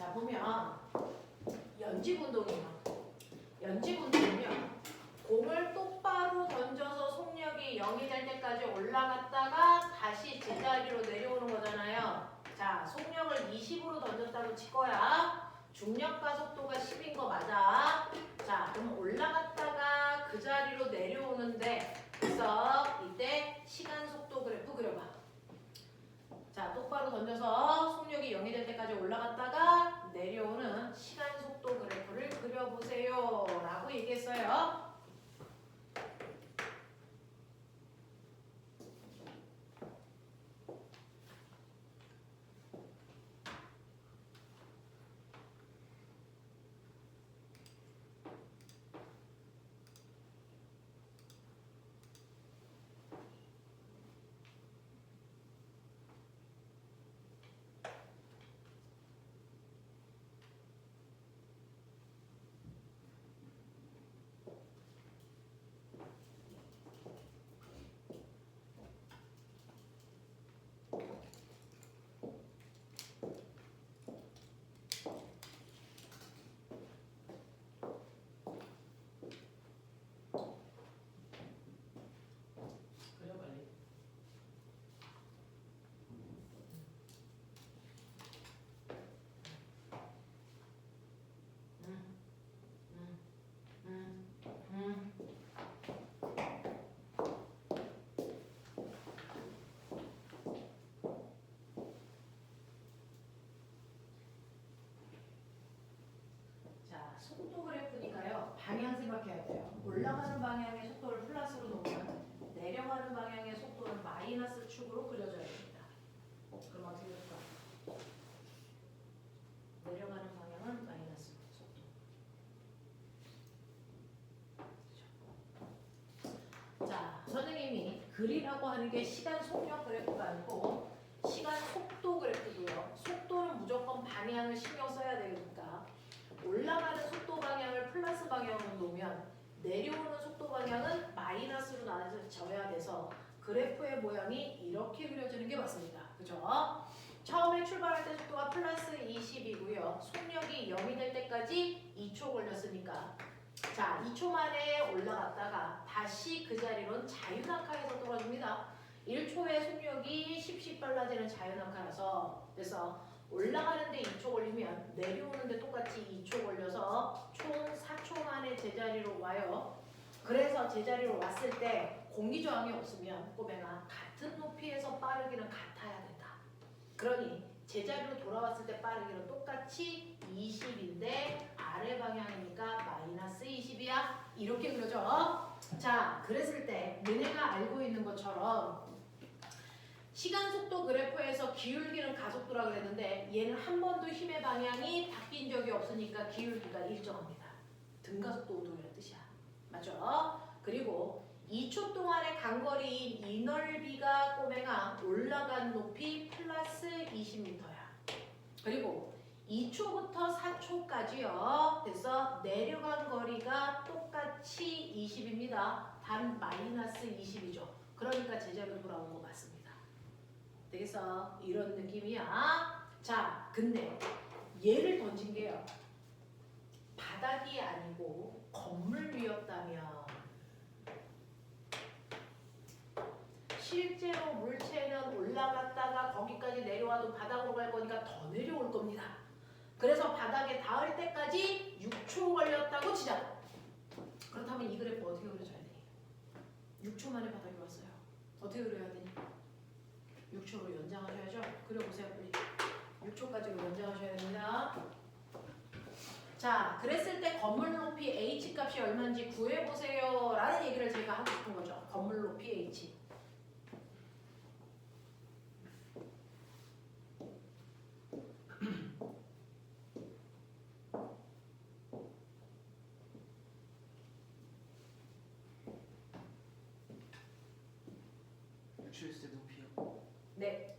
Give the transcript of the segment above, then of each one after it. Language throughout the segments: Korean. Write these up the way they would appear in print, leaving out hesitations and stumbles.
자, 보면 연집 운동이에요. 연집 운동은요. 공을 똑바로 던져서 속력이 0이 될 때까지 올라갔다가 다시 제자리로 내려오는 거잖아요. 자, 속력을 20으로 던졌다고 칠 거야. 중력과 속도가 10인 거 맞아. 자, 그럼 올라갔다가 그 자리로 내려오는데 그래서 이때 시간 속도 그래프 그려봐. 자, 똑바로 던져서 속력이 0이 될 때까지 올라갔다가 내려오는 시간 속도 그래프를 그려보세요 라고 얘기했어요. 그려 빨리. 자, 속도 그래프니까요. 방향 생각해야 돼요. 올라가는 방향의 속도를 플러스로 놓으면 내려가는 방향의 속도는 마이너스 축으로 그려줘야 됩니다. 그럼 어떻게 될까? 내려가는 방향은 마이너스 속도. 자, 선생님이 그리라고 하는 게 시간 속력 그래프가 아니고 시간 속도 그래프고요. 속도는 무조건 방향을 신경 써야 되니까 올라가는 속도 방향을 플러스 방향으로 놓으면 내려오는 속도 방향은 마이너스로 나눠져야 돼서 그래프의 모양이 이렇게 그려지는 게 맞습니다. 그죠? 처음에 출발할 때 속도가 플러스 20이고요. 속력이 0이 될 때까지 2초 걸렸으니까 자, 2초 만에 올라갔다가 다시 그 자리로는 자유낙하에서 떨어집니다. 1초의 속력이 10씩 빨라지는 자유낙하라서 그래서 올라가는데 2초 걸리면 내려오는데 똑같이 2초 걸려서 총 4초 만에 제자리로 와요. 그래서 제자리로 왔을 때 공기 저항이 없으면 꼬맹아 같은 높이에서 빠르기는 같아야 된다. 그러니 제자리로 돌아왔을 때 빠르기는 똑같이 20인데 아래 방향이니까 마이너스 20이야. 이렇게 그려져. 자, 그랬을 때 너네가 알고 있는 것처럼 시간 속도 그래프에서 기울기는 가속도라고 그랬는데 얘는 한 번도 힘의 방향이 바뀐 적이 없으니까 기울기가 일정합니다. 등가속도 운동이라는 뜻이야. 맞죠? 그리고 2초 동안의 간거리인 이 넓이가 꼬맹아 올라간 높이 플러스 20m야. 그리고 2초부터 4초까지요. 그래서 내려간 거리가 똑같이 20입니다. 단 마이너스 20이죠. 그러니까 제자리로 돌아온 거 맞습니다. 되겠어? 이런 느낌이야. 자, 근데 얘를 던진 게요. 바닥이 아니고 건물 위였다면 실제로 물체는 올라갔다가 거기까지 내려와도 바닥으로 갈 거니까 더 내려올 겁니다. 그래서 바닥에 닿을 때까지 6초 걸렸다고 치자. 그렇다면 이 그래프 어떻게 그려줘야 되니? 6초 만에 바닥에 왔어요. 어떻게 그려야 되니? 6초로 연장하셔야죠. 그려보세요. 빨리. 6초까지로 연장하셔야 됩니다. 자, 그랬을 때 건물 높이 H 값이 얼마인지 구해보세요 라는 얘기를 제가 하고 싶은 거죠. 건물 높이 H. 유출했을 때 높이요? 네.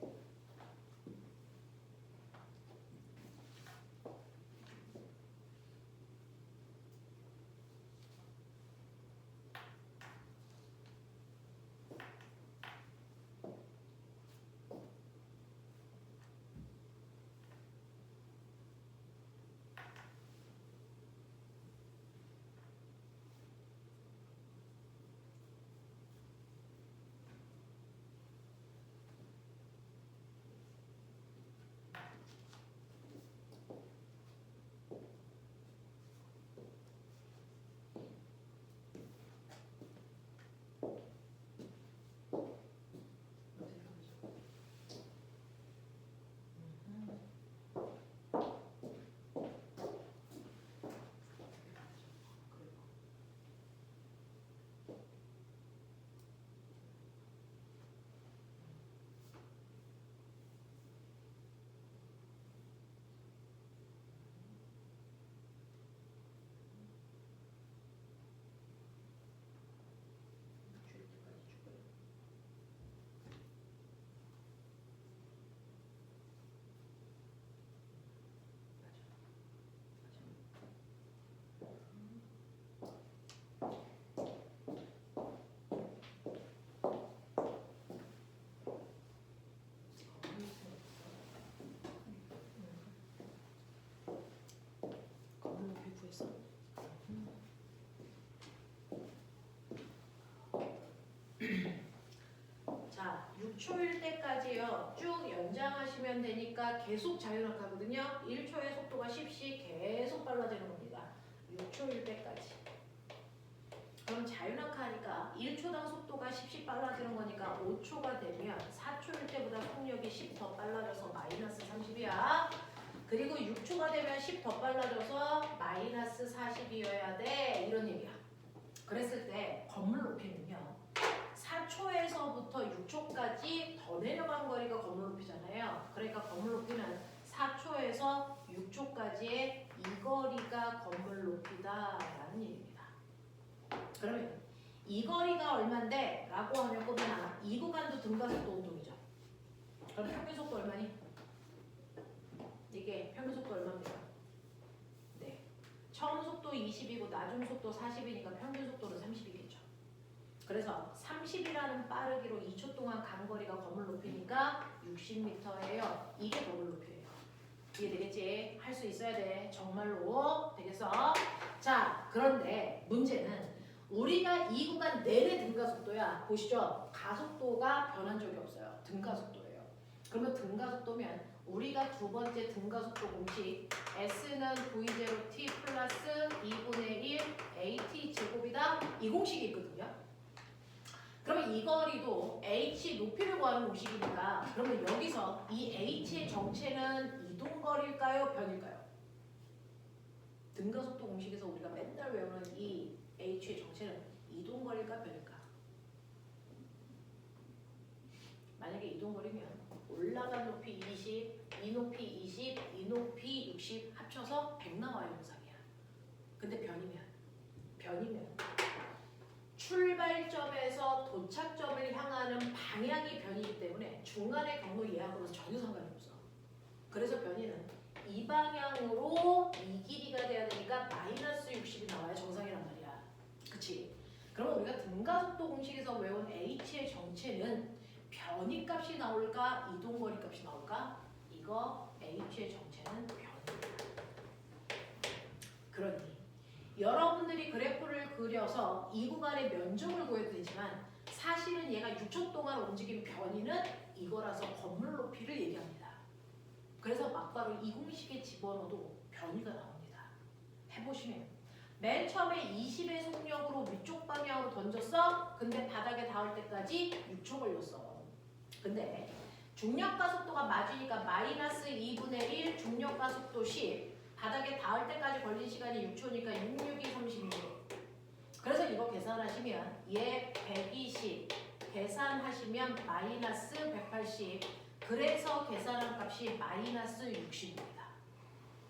6초일 때까지요. 쭉 연장하시면 되니까 계속 자유낙하거든요. 1초의 속도가 10씩 계속 빨라지는 겁니다. 6초일 때까지. 그럼 자유낙하니까 1초당 속도가 10씩 빨라지는 거니까 5초가 되면 4초일 때보다 속력이 10 더 빨라져서 마이너스 30이야. 그리고 6초가 되면 10 더 빨라져서 마이너스 40이어야 돼. 이런 얘기야. 그랬을 때 건물 높이는요. 4초에서부터 6초까지 더 내려간 거리가 건물 높이잖아요. 그러니까 건물 높이는 4초에서 6초까지의 이 거리가 건물 높이다라는 얘기입니다. 그러면 이 거리가 얼만데? 라고 하면 꼬매나 이 구간도 등가속도 운동이죠. 그럼 평균 속도 얼마니? 이게 평균 속도 얼마입니까? 네. 처음 속도 20이고 나중 속도 40이니까 평균 속도는 30이겠죠. 그래서 30이라는 빠르기로 2초 동안 간 거리가 건물 높이니까 60m예요. 이게 건물 높이예요. 이해되겠지? 할 수 있어야 돼. 정말로. 되겠어? 자, 그런데 문제는 우리가 이 구간 내내 등가속도야. 보시죠. 가속도가 변한 적이 없어요. 등가속도예요. 그러면 등가속도면 우리가 두 번째 등가속도 공식 S는 V0T 플러스 2분의 1 AT 제곱이다. 이 공식이 있거든요. 그러면 이 거리도 H 높이를 구하는 공식이니까 그러면 여기서 이 H의 정체는 이동거리일까요? 변일까요? 등가속도 공식에서 우리가 맨날 외우는 이 H의 정체는 이동거리일까 변일까? 만약에 이동거리면 올라간 높이 20, 이 높이 20, 이 높이 60 합쳐서 100 나와요. 영상이야. 근데 변이면 출발점에서 도착점을 향하는 방향이 변이기 때문에 중간의 경로 예약으로는 전혀 상관이 없어. 그래서 변이는 이 방향으로 이 길이가 돼야 되니까 마이너스 60이 나와야 정상이란 말이야. 그치? 그럼 우리가 등가속도 공식에서 외운 H의 정체는 변이 값이 나올까? 이동거리 값이 나올까? 이거 H의 정체는 변이다. 그러니 여러분들이 그래프를 그려서 이 구간의 면적을 구해도 되지만 사실은 얘가 6초 동안 움직인 변이는 이거라서 건물 높이를 얘기합니다. 그래서 막바로 이 공식에 집어넣어도 변이가 나옵니다. 해보시면 맨 처음에 20의 속력으로 위쪽 방향으로 던졌어. 근데 바닥에 닿을 때까지 6초 걸렸어. 근데 중력가속도가 맞으니까 마이너스 2분의 1 중력가속도 10 바닥에 닿을 때까지 걸린 시간이 6초니까 662, 36. 그래서 이거 계산하시면 얘 120 계산하시면 마이너스 180 그래서 계산한 값이 마이너스 60입니다.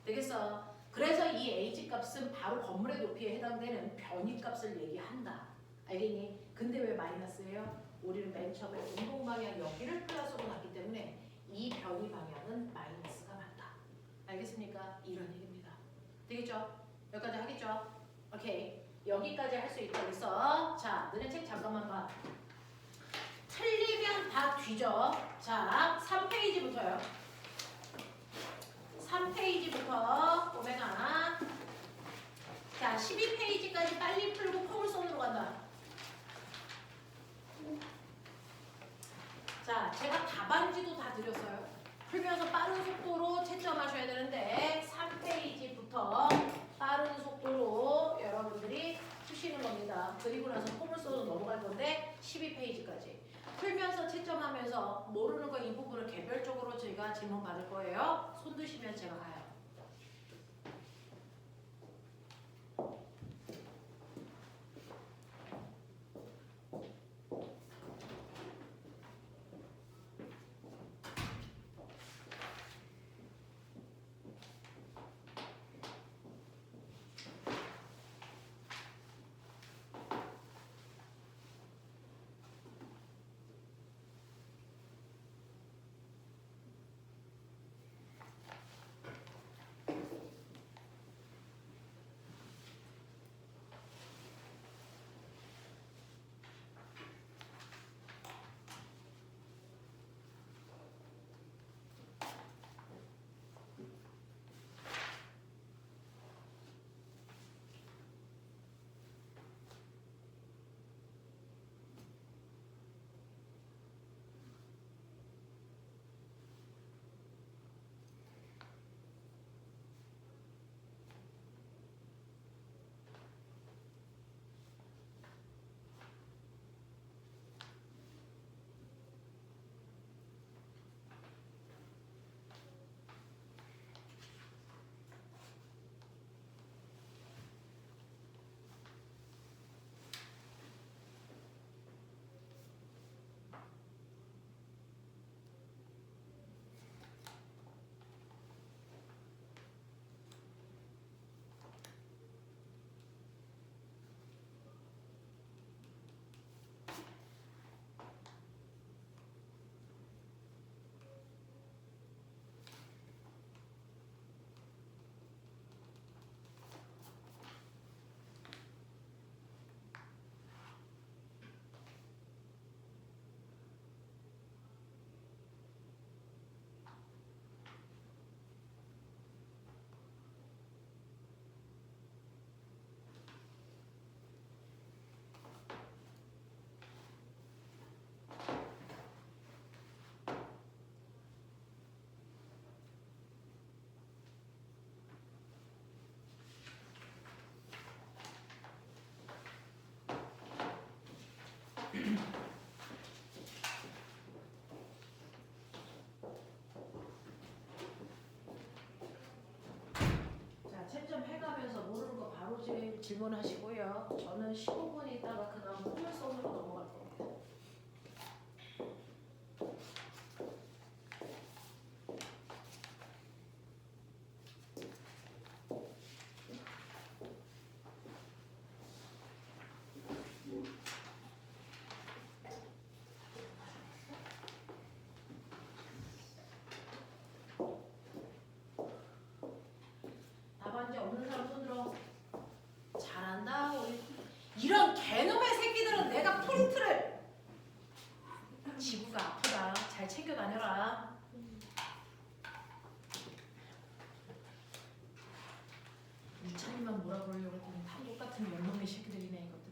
되겠어? 그래서 이 H값은 바로 건물의 높이에 해당되는 변이값을 얘기한다. 알겠니? 근데 왜 마이너스예요? 우리는 맨 처음에 운동 방향 여기를 플러스로 놨기 때문에 이 변이 방향은 마이너스가 맞다. 알겠습니까? 이런 얘기입니다. 되겠죠? 여기까지 하겠죠? 오케이. 여기까지 할 수 있다고 했어. 자, 너네 책 잠깐만 봐. 틀리면 다 뒤져. 자, 3페이지부터요. 3페이지부터 보면은 자, 12페이지까지 빨리 풀고 포물선으로 간다. 자, 제가 답안지도 다 드렸어요. 풀면서 빠른 속도로 채점하셔야 되는데 3페이지부터 빠른 속도로 여러분들이 푸시는 겁니다. 그리고 나서 포물선으로 넘어갈 건데 12페이지까지. 풀면서 채점하면서 모르는 거 이 부분을 개별적으로 저희가 질문 받을 거예요. 손 드시면 제가 가요. 나머지 질문하시고요. 저는 15분 있다가 그 다음 포괄성으로 넘어갈 겁니다. 답안지 없는 사람 손 들어. 잘한다. 우리 이런 개놈의 새끼들은 내가 프린트를 지구가 아프다. 잘 챙겨 다녀라. 유찬이만 뭐라 그러려고 했더니 다 똑같은 연놈의 새끼들이네 이것들이.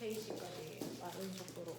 페이지까지 빠른 속도로.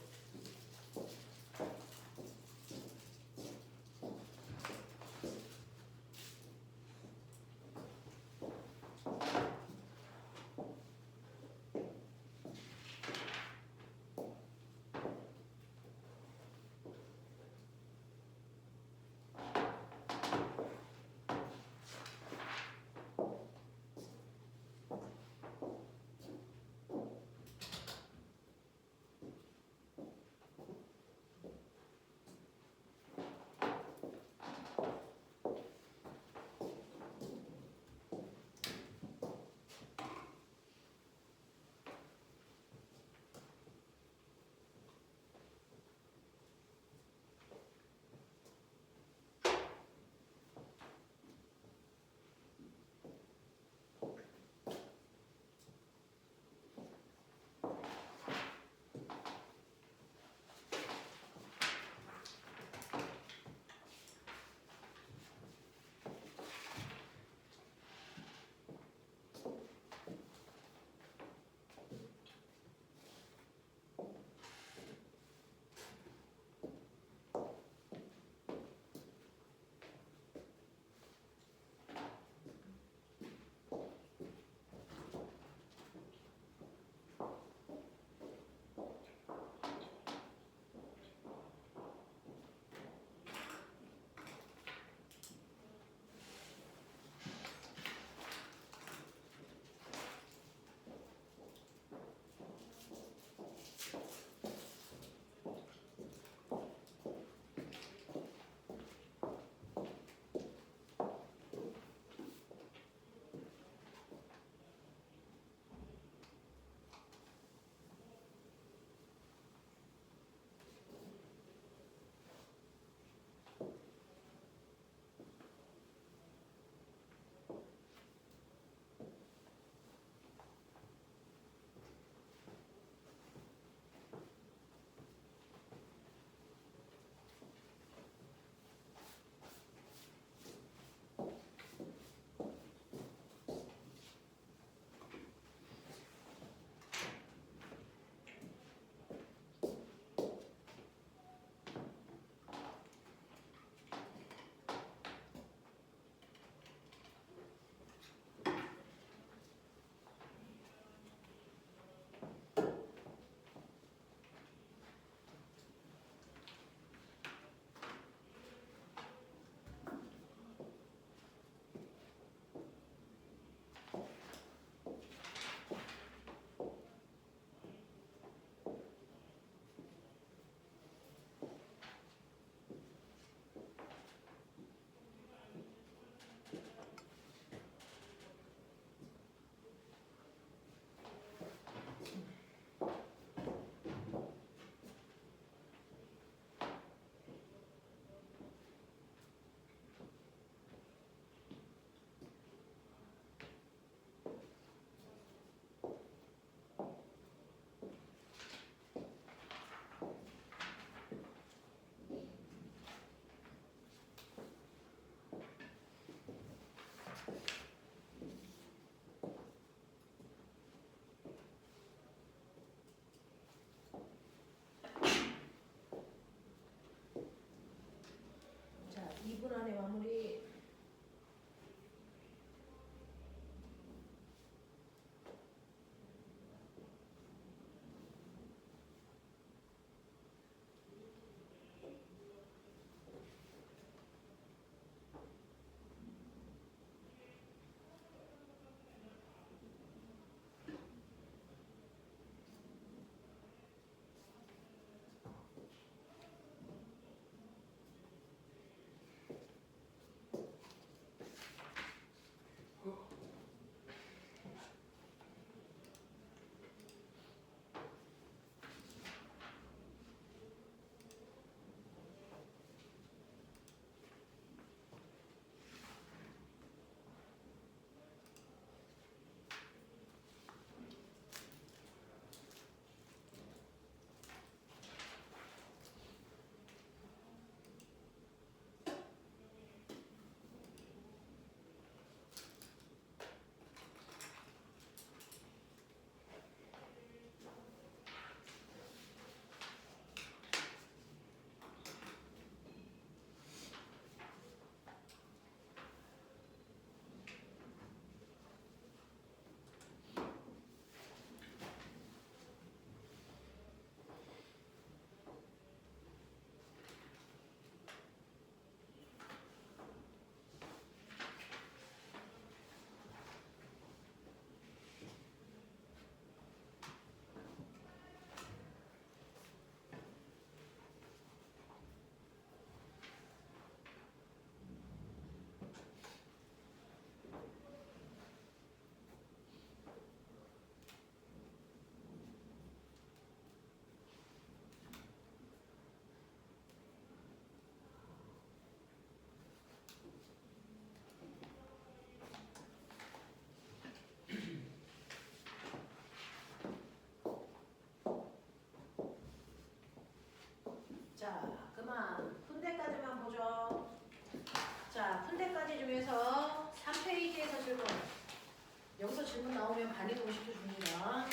단위도 50초 줍니다.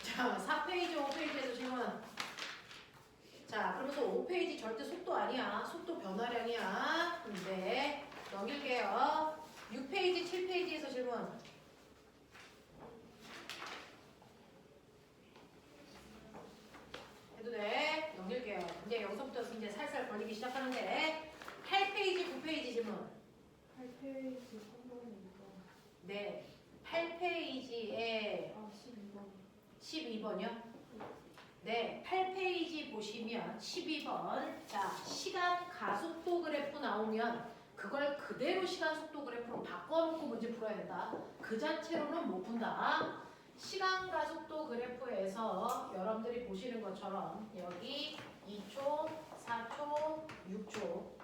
자, 4페이지, 5페이지에서 질문. 자, 그러면서 5페이지 절대 속도 아니야. 속도 변화량이야. 근데 넘길게요. 6페이지, 7페이지에서 질문. 해도 돼. 넘길게요. 이제 여기서부터 이제 살살 걸리기 시작하는데 8페이지, 9페이지 질문. 8페이지 3번이니까. 네. 8페이지에 12번. 12번이요? 네, 8페이지 보시면 12번. 자, 시간 가속도 그래프 나오면 그걸 그대로 시간 속도 그래프로 바꿔놓고 문제 풀어야 된다. 그 자체로는 못 푼다. 시간 가속도 그래프에서 여러분들이 보시는 것처럼 여기 2초, 4초, 6초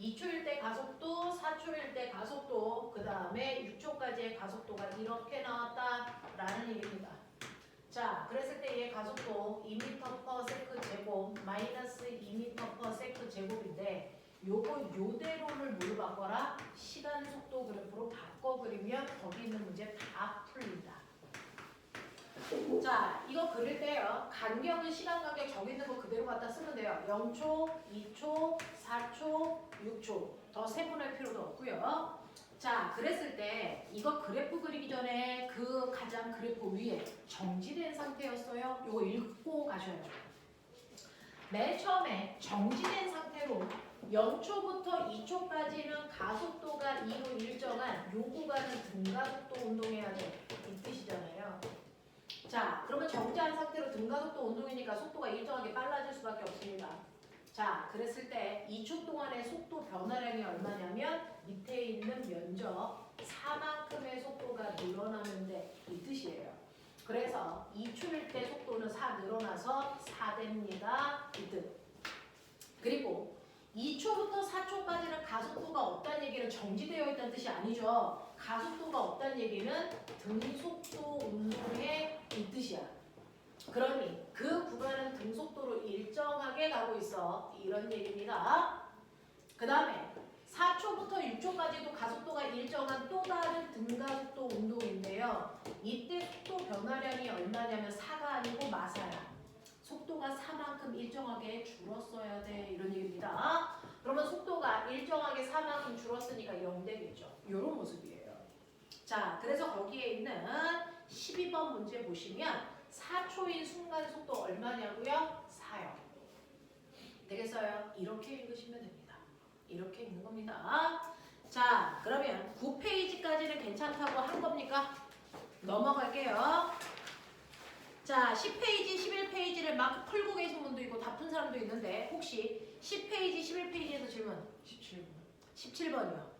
2초일 때 가속도, 4초일 때 가속도, 그 다음에 6초까지의 가속도가 이렇게 나왔다라는 얘기입니다. 자, 그랬을 때 얘 가속도 2m/s 제곱 마이너스 2m/s 제곱인데 요거 요대로를 뭘로 바꿔라? 시간 속도 그래프로 바꿔 그리면 거기 있는 문제 다 풀린다. 자, 이거 그릴 때요. 간격은 시간 간격 저기 있는 거 그대로 갖다 쓰면 돼요. 0초, 2초, 4초, 6초. 더 세분할 필요도 없고요. 자, 그랬을 때 이거 그래프 그리기 전에 그 가장 그래프 위에 정지된 상태였어요. 요거 읽고 가셔야죠. 맨 처음에 정지된 상태로 0초부터 2초까지는 가속도가 2로 일정한 요 구간은 등가속도 운동해야 돼. 이 뜻이잖아요. 자, 그러면 정지한 상태로 등가속도 운동이니까 속도가 일정하게 빨라질 수밖에 없습니다. 자, 그랬을 때 2초 동안의 속도 변화량이 얼마냐면 밑에 있는 면적 4만큼의 속도가 늘어나면 돼. 이 뜻이에요. 그래서 2초일 때 속도는 4 늘어나서 4 됩니다. 이 뜻. 그리고 2초부터 4초까지는 가속도가 없다는 얘기는 정지되어 있다는 뜻이 아니죠. 가속도가 없다는 얘기는 등속도 운동의 이 뜻이야. 그러니 그 구간은 등속도로 일정하게 가고 있어. 이런 얘기입니다. 그 다음에 4초부터 6초까지도 가속도가 일정한 또 다른 등가속도 운동인데요. 이때 속도 변화량이 얼마냐면 4가 아니고 마사야. 속도가 4만큼 일정하게 줄었어야 돼. 이런 얘기입니다. 그러면 속도가 일정하게 4만큼 줄었으니까 0 되겠죠. 이런 모습이에요. 자, 그래서 거기에 있는 12번 문제 보시면 4초인 순간 속도 얼마냐고요? 4요. 되겠어요? 이렇게 읽으시면 됩니다. 이렇게 읽는 겁니다. 자, 그러면 9페이지까지는 괜찮다고 한 겁니까? 넘어갈게요. 자, 10페이지, 11페이지를 막 풀고 계신 분도 있고 다 푼 사람도 있는데 혹시 10페이지, 11페이지에서 질문 17번. 17번이요.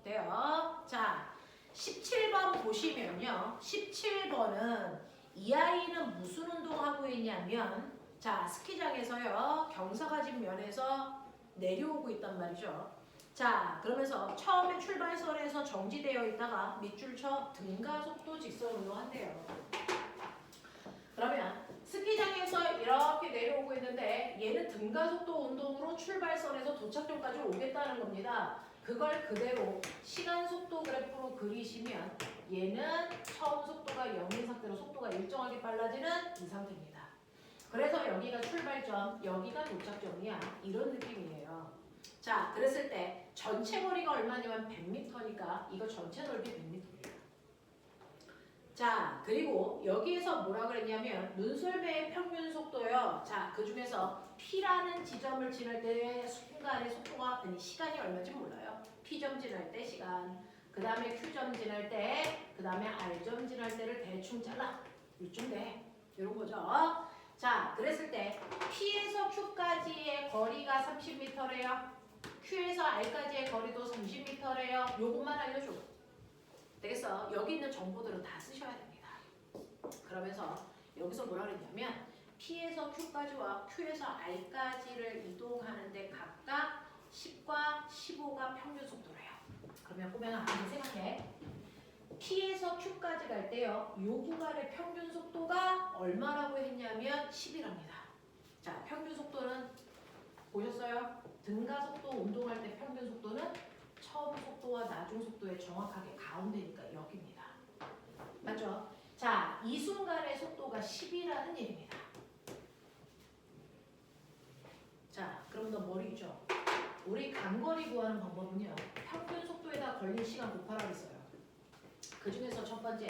돼요. 자, 17번 보시면요. 17번은 이 아이는 무슨 운동하고 있냐면 자, 스키장에서요. 경사가 진 면에서 내려오고 있단 말이죠. 자, 그러면서 처음에 출발선에서 정지되어 있다가 밑줄 쳐 등가속도 직선 운동한대요. 그러면 스키장에서 이렇게 내려오고 있는데 얘는 등가속도 운동으로 출발선에서 도착점까지 오겠다는 겁니다. 그걸 그대로 시간 속도 그래프로 그리시면 얘는 처음 속도가 0인 상태로 속도가 일정하게 빨라지는 이 상태입니다. 그래서 여기가 출발점, 여기가 도착점이야. 이런 느낌이에요. 자, 그랬을 때 전체 거리가 얼마냐면 100m니까 이거 전체 넓이 100m입니다. 자, 그리고 여기에서 뭐라 그랬냐면 눈썰매의 평균 속도요. 자, 그 중에서 P라는 지점을 지날 때 순간의 속도가 시간이 얼마인지 몰라요. P점 지날 때 시간, 그 다음에 Q점 지날 때, 그 다음에 R점 지날 때를 대충 잘라. 이쯤 돼. 이런 거죠. 자, 그랬을 때 P에서 Q까지의 거리가 30m래요. Q에서 R까지의 거리도 30m래요. 요것만 알려줘. 되겠어? 여기 있는 정보들은 다 쓰셔야 됩니다. 그러면서 여기서 뭐라 그랬냐면 P에서 Q까지와 Q에서 R까지를 이동하는데 각각 10과 15가 평균 속도래요. 그러면 보면 한번 생각해. P에서 Q까지 갈 때요. 요 구간의 평균 속도가 얼마라고 했냐면 10이랍니다. 자, 평균 속도는 보셨어요? 등가속도 운동할 때 평균 속도는 처음 속도와 나중 속도의 정확하게 가운데니까 여기입니다. 맞죠? 자, 이 순간의 속도가 10이라는 얘기입니다. 자, 그럼 너 머리 있죠? 우리 간거리 구하는 방법은요. 평균 속도에다 걸린 시간 곱하라 했어요. 그 중에서 첫 번째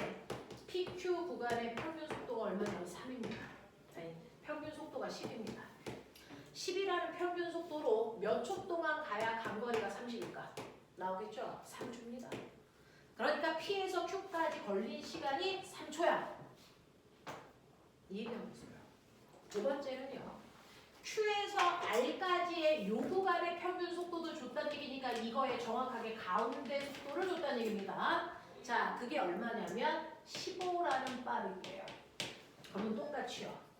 PQ 구간의 평균 속도가 얼마냐면 3입니다. 아니, 평균 속도가 10입니다. 10이라는 평균 속도로 몇 초 동안 가야 간거리가 30일까? 나오겠죠? 3초입니다. 그러니까 P에서 Q까지 걸린 시간이 3초야. 이해가 무서워요. 두 번째는요. Q에서 R까지의 요 구간의 평균 속도도 줬다는 얘기니까 이거에 정확하게 가운데 속도를 줬다는 얘기입니다. 자, 그게 얼마냐면 15라는 바일 거예요. 그러면 똑같이요.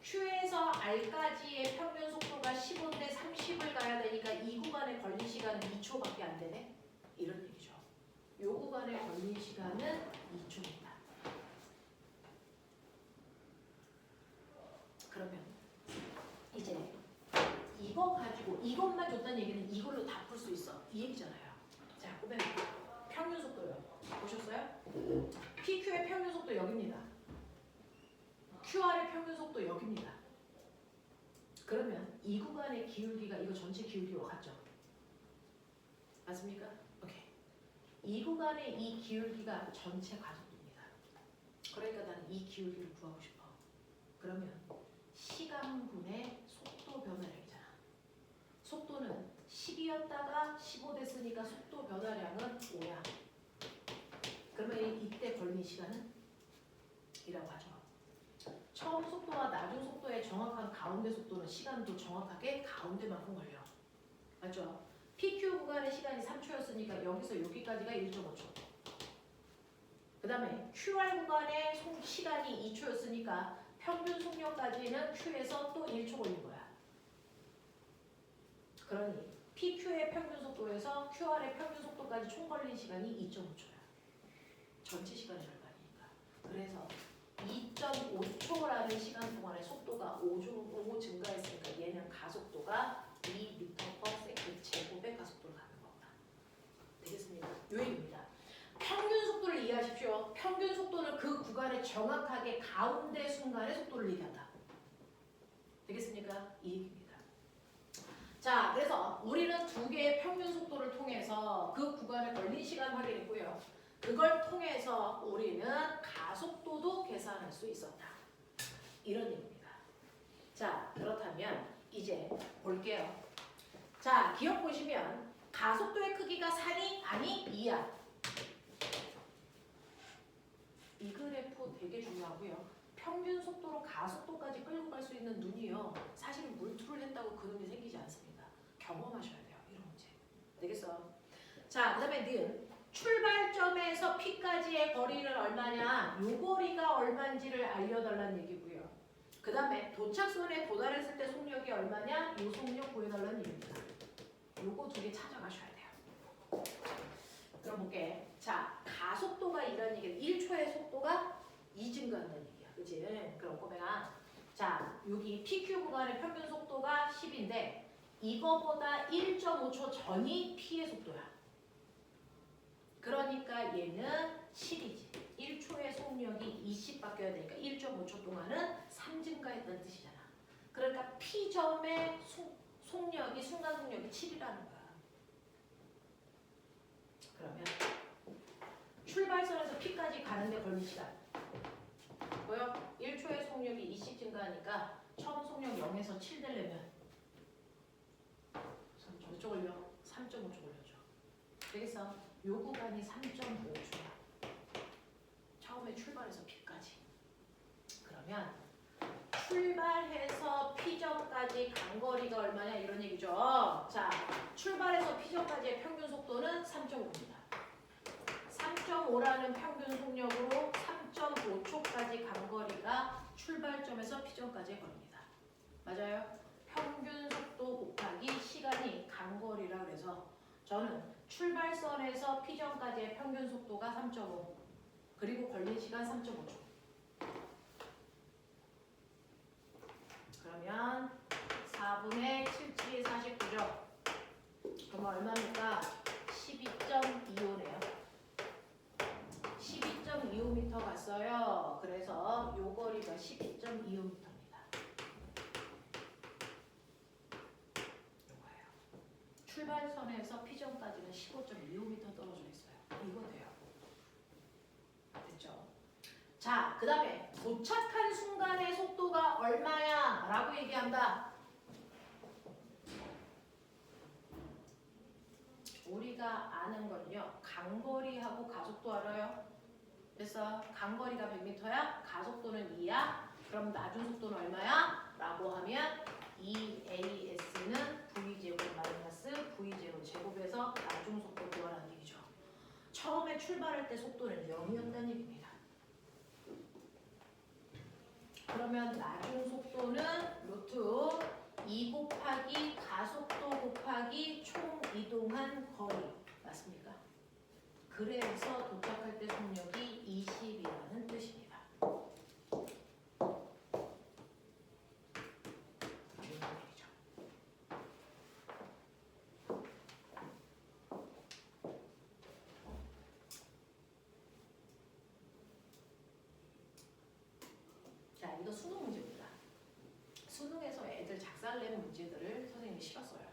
Q에서 R까지의 평균 속도가 15인데 30을 가야 되니까 이 구간에 걸린 시간은 2초밖에 안 되네. 이런 얘기죠. 요 구간에 걸린 시간은 2초입니다. 그러면 이제 이거 가지고 이것만 줬다는 얘기는 이걸로 다 풀 수 있어. 이 얘기잖아요. 자, 보면 평균 속도요. 보셨어요? PQ의 평균 속도 여기입니다. QR의 평균 속도 여기입니다. 그러면 이 구간의 기울기가 이거 전체 기울기와 같죠? 맞습니까? 오케이. 이 구간의 이 기울기가 전체 가속도입니다. 그러니까 나는 이 기울기를 구하고 싶어. 그러면 시간분의 속도 변화량이잖아. 속도는 10이었다가 15 됐으니까 속도 변화량은 5야. 그러면 이때 걸린 시간은? 이라고 하죠. 처음 속도와 나중 속도의 정확한 가운데 속도는 시간도 정확하게 가운데만큼 걸려. 맞죠? PQ 구간의 시간이 3초였으니까 여기서 여기까지가 1.5초. 그 다음에 QR 구간의 시간이 2초였으니까 평균 속력까지는 Q에서 또 1초 걸린 거야. 그러니 PQ의 평균 속도에서 QR의 평균 속도까지 총 걸린 시간이 2.5초야. 전체 시간의 절반이니까. 그래서 2.5초라는 시간 동안의 속도가 5 증가했으니까 얘는 가속도가 2m/s 제곱의 가속도를 갖는 겁니다. 되겠습니까? 요 얘기입니다. 평균 속도를 이해하십시오. 평균 속도는 그 구간의 정확하게 가운데 순간의 속도를 얘기한다. 되겠습니까? 이 얘기입니다. 자, 그래서 우리는 두 개의 평균 속도를 통해서 그 구간에 걸린 시간 확인했고요. 그걸 통해서 우리는 가속도도 계산할 수 있었다. 이런 얘기입니다. 자, 그렇다면 이제 볼게요. 자, 기억 보시면 가속도의 크기가 3이 아니 2야. 이 그래프 되게 중요하고요. 평균 속도로 가속도까지 끌고 갈 수 있는 눈이요. 사실은 물투를 했다고 그 눈이 생기지 않습니다. 경험하셔야 돼요. 이런 문제. 되겠어? 자, 그 다음에 는 출발점에서 P까지의 거리는 얼마냐? 요 거리가 얼마인지를 알려달라는 얘기고요. 그 다음에 도착선에 도달했을 때 속력이 얼마냐? 요 속력 구해달라는 얘기입니다. 요거 두 개 찾아가셔야 돼요. 그럼 볼게. 자, 가속도가 이런 얘기는 1초의 속도가 2 증가한다는 얘기야. 그치? 그럼 꼬맹아. 자, 여기 PQ 구간의 평균 속도가 10인데 이거보다 1.5초 전이 P의 속도야. 그러니까 얘는 10이지. 1초의 속력이 20 바뀌어야 되니까 1.5초 동안은 3 증가했다는 뜻이잖아. 그러니까 P점의 속력이 순간 속력이 7이라는 거야. 그러면 출발선에서 P까지 가는데 걸린 시간 보여? 1초의 속력이 20 증가하니까 처음 속력 0에서 7 되려면 몇 초 걸려? 3.5초 걸려줘. 되겠어? 요 구간이 3.5초야. 처음에 출발해서 P까지. 그러면 출발해서 P점까지 간 거리가 얼마냐 이런 얘기죠. 자, 출발해서 P점까지의 평균 속도는 3.5입니다. 3.5라는 평균 속력으로 3.5초까지 간 거리가 출발점에서 P점까지의 거리입니다. 맞아요? 평균 속도 곱하기 시간이 간 거리라 그래서 저는 출발선에서 P점까지의 평균 속도가 3.5 그리고 걸린 시간 3.5초. 그러면 4분의 7치 49죠. 그럼 얼마입니까? 12 12.25m 갔어요. 그래서 요 거리가 12.25m입니다. 요거예요. 출발선에서 피전까지는 15.25m 떨어져 있어요. 이거 돼요. 됐죠? 자, 그 다음에 도착한 순간의 속도가 얼마야? 라고 얘기한다. 우리가 아는 건요. 강거리하고 가속도 알아요? 그래서 강거리가 100m야? 가속도는 2야? 그럼 나중 속도는 얼마야? 라고 하면 2AS는 V제곱 마이너스 V0 제곱에서 나중 속도 구하라는 얘기죠. 처음에 출발할 때 속도는 0이었다는 얘기입니다. 그러면 나중 속도는 루트 2 곱하기 가속도 곱하기 총 이동한 거리 맞습니까? 그래서 도착할 때 속력이 20이라는 뜻입니다. 자, 이거 수능 문제입니다. 수능에서 애들 작살낸 문제들을 선생님이 실었어요.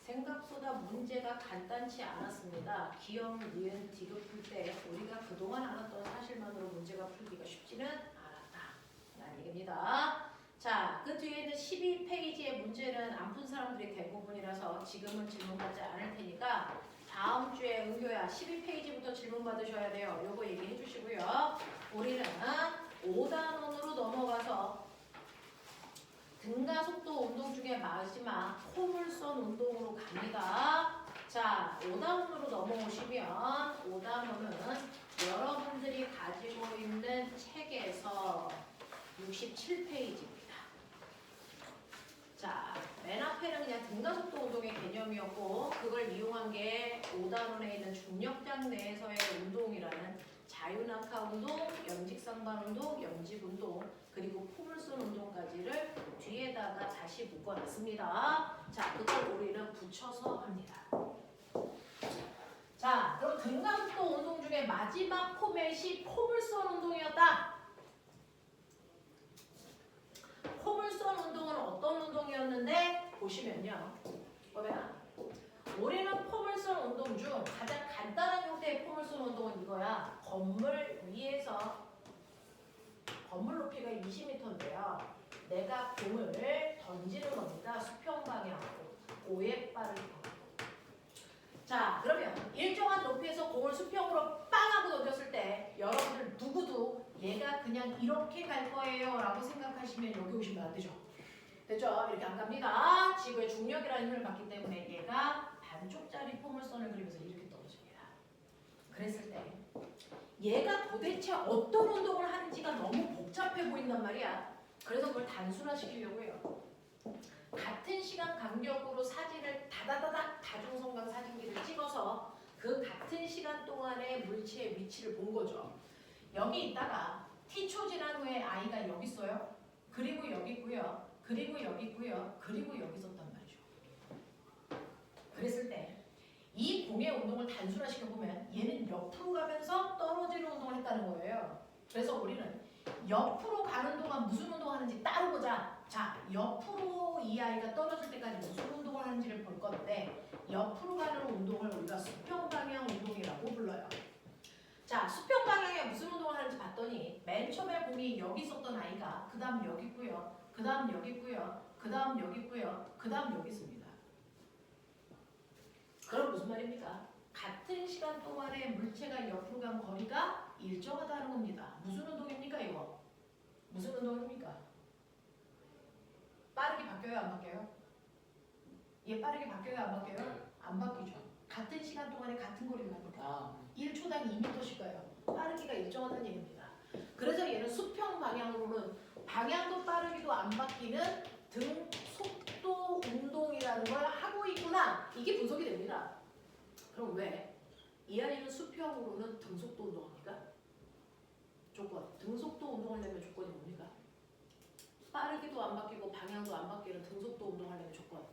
생각보다 문제가 간단치 않았습니다. 기억, 니은, 디귿 풀 때 우리가 그동안 알았던 사실만으로 문제가 풀기가 쉽지는 않았다라는 얘기입니다. 자, 그 뒤에 있는 12페이지의 문제는 안 푼 사람들이 대부분이라서 지금은 질문받지 않을 테니까 다음 주에 은교야 12페이지부터 질문 받으셔야 돼요. 요거 얘기해 주시고요. 우리는 5단원으로 넘어가서 등가속도 운동 중에 마지막 포물선 운동으로 갑니다. 자, 5단원으로 넘어오시면 5단원은 여러분들이 가지고 있는 책에서 67페이지입니다. 자, 맨 앞에는 그냥 등가속도 운동의 개념이었고 그걸 이용한 게 5단원에 있는 중력장 내에서의 운동이라는 자유낙하 운동, 염직상반 운동, 염직 운동 그리고 포물선 운동까지를 뒤에다가 다시 묶어놨습니다. 자, 그걸 우리는 붙여서 합니다. 자, 그럼 등가속도 운동 중에 마지막 포맷이 포물선 운동이었다. 포물선 운동은 어떤 운동이었는데 보시면요. 보면 우리는 포물선 운동 중 가장 간단한 형태의 포물선 운동은 이거야. 건물 위에서 건물 높이가 20m인데요. 내가 공을 던지는 겁니다. 수평 방향으로 5의 빠르게. 자, 그러면 일정한 높이에서 공을 수평으로 빵 하고 던졌을 때 여러분들 누구도 얘가 그냥 이렇게 갈 거예요 라고 생각하시면 여기 오시면 안 되죠. 됐죠? 이렇게 안 갑니다. 지구의 중력이라는 힘을 받기 때문에 얘가 반쪽짜리 포물선을 그리면서 이렇게 떨어집니다. 그랬을 때 얘가 도대체 어떤 운동을 하는지가 너무 복잡해 보인단 말이야. 그래서 그걸 단순화시키려고 해요. 같은 시간 간격으로 사진을 다다다닥 다중성강 사진기를 찍어서 그 같은 시간 동안의 물체의 위치를 본 거죠. 여기 있다가 t초 지난 후에 아이가 여기 있어요. 그리고 여기 있고요. 그리고 여기 있고요. 그리고 여기 있었단 말이죠. 그랬을 때 이 공의 운동을 단순화시켜보면 얘는 옆으로 가면서 떨어지는 운동을 했다는 거예요. 그래서 우리는 옆으로 가는 동안 무슨 운동하는지 따로 보자. 자, 옆으로 이 아이가 떨어질 때까지 무슨 운동을 하는지를 볼 건데 옆으로 가는 운동을 우리가 수평 방향 운동이라고 불러요. 자, 수평 방향에 무슨 운동을 하는지 봤더니 맨 처음에 공이 여기 있었던 아이가 그 다음 여기 있고요. 그 다음 여기 있고요. 그 다음 여기 있고요. 그 다음 여기 있습니다. 그럼 무슨 말입니까? 같은 시간 동안에 물체가 옆으로 간 거리가 일정하다는 겁니다. 무슨 운동입니까 이거? 무슨 운동입니까? 빠르게 바뀌어요 안 바뀌어요? 얘 빠르게 바뀌어요 안 바뀌어요? 안 바뀌죠. 같은 시간 동안에 같은 거리를 갑니다. 1초당 2m씩 가요. 빠르기가 일정하다는 얘기입니다. 그래서 얘는 수평 방향으로는 방향도 빠르기도 안 바뀌는 등 속도 운동이라는 걸 하고 있구나. 이게 분석이 됩니다. 그럼 왜? 이 아이는 수평으로는 등속도 운동합니까? 조건. 등속도 운동을 하려면 조건이 뭡니까? 빠르기도 안 바뀌고 방향도 안 바뀌는 등속도 운동하려면 조건.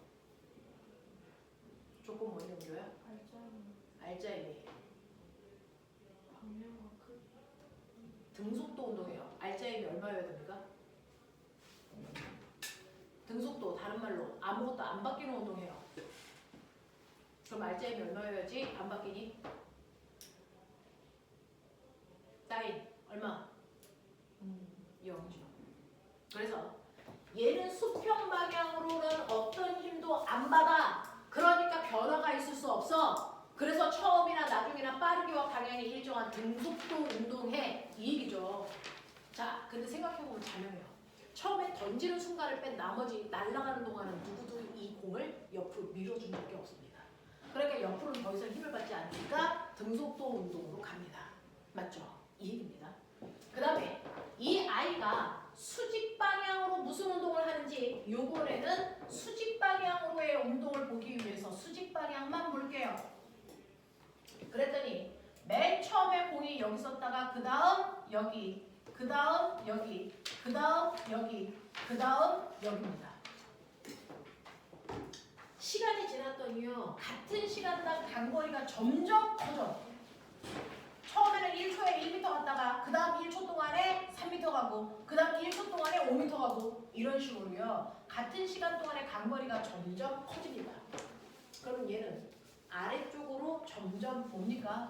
조건 뭐냐고요? 알짜임이 방향과 크기. 등속도 운동이에요. 알짜임이 얼마여야 됩니까? 등속도 다른 말로 아무것도 안 바뀌는 운동이에요. 그럼 알짜임이 얼마여야지 안 바뀌니? 따인 얼마? 0이죠. 그래서 얘는 수평 방향으로는 어떤 힘도 안 받아. 그러니까 변화가 있을 수 없어. 그래서 처음이나 나중이나 빠르게와 방향이 일정한 등속도 운동해. 이 얘기죠. 자, 근데 생각해보면 자명해요. 처음에 던지는 순간을 뺀 나머지 날아가는 동안은 누구도 이 공을 옆으로 밀어준 적이 없습니다. 그러니까 옆으로는 더 이상 힘을 받지 않으니까 등속도 운동으로 갑니다. 맞죠? 이 얘기입니다. 그 다음에 이 아이가 수직 방향으로 무슨 운동을 하는지 요번에는 수직 방향으로의 운동을 보기 위해서 수직 방향만 볼게요. 그랬더니 맨 처음에 공이 여기 있었다가 그 다음 여기, 그 다음 여기, 그 다음 여기, 그 다음 여기입니다. 시간이 지났더니요 같은 시간당 간거리가 점점 커져. 처음에는 1초에 1m 갔다가 그 다음 1초 동안에 3m 가고 그 다음 1초 동안에 5m 가고 이런 식으로요. 같은 시간 동안에 간거리가 점점 커집니다. 그러면 얘는 아래쪽으로 점점 뭡니까?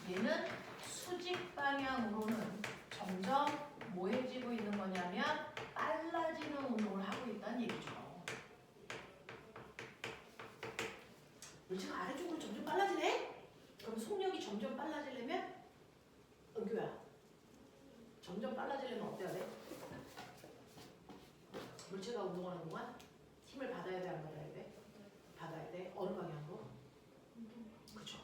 얘는 수직 방향으로는 점점 뭐해지고 있는 거냐면 빨라지는 운동을 하고 있다는 얘기죠. 물체가 아래쪽으로 점점 빨라지네? 그럼 속력이 점점 빨라지려면 은규야 점점 빨라지려면 어때야 돼? 물체가 운동하는 동안 힘을 받아야 돼? 안 받아야 돼? 받아야 돼. 어느 방향으로? 그쵸.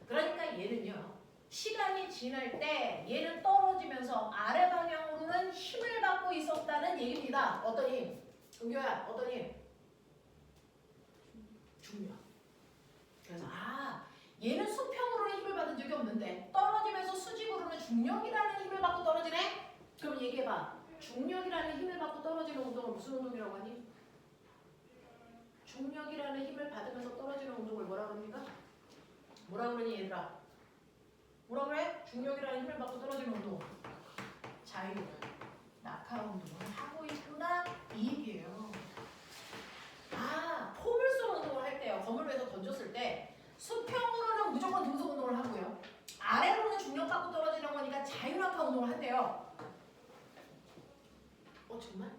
그러니까 얘는요 시간이 지날 때 얘는 떨어지면서 아래 방향으로는 힘을 받고 있었다는 얘기입니다. 어떤 힘? 은규야 어떤 힘? 중력. 그래서 얘는 수평으로는 힘을 받은 적이 없는데 떨어지면서 수직으로는 중력이라는 힘을 받고 떨어지네? 그럼 얘기해봐. 중력이라는 힘을 받고 떨어지는 운동을 무슨 운동이라고 하니? 중력이라는 힘을 받으면서 떨어지는 운동을 뭐라 그럽니까? 뭐라 그러니 얘들아? 뭐라 그래? 중력이라는 힘을 받고 떨어지는 운동. 자유, 낙하 운동을 하고 있구나 이 얘기예요. 포물선 운동을 할 때요. 건물 위에서 던졌을 때 수평으로는 무조건 등속 운동을 하고요. 아래로는 중력 받고 떨어지는 거니까 자유낙하 운동을 한대요. 정말?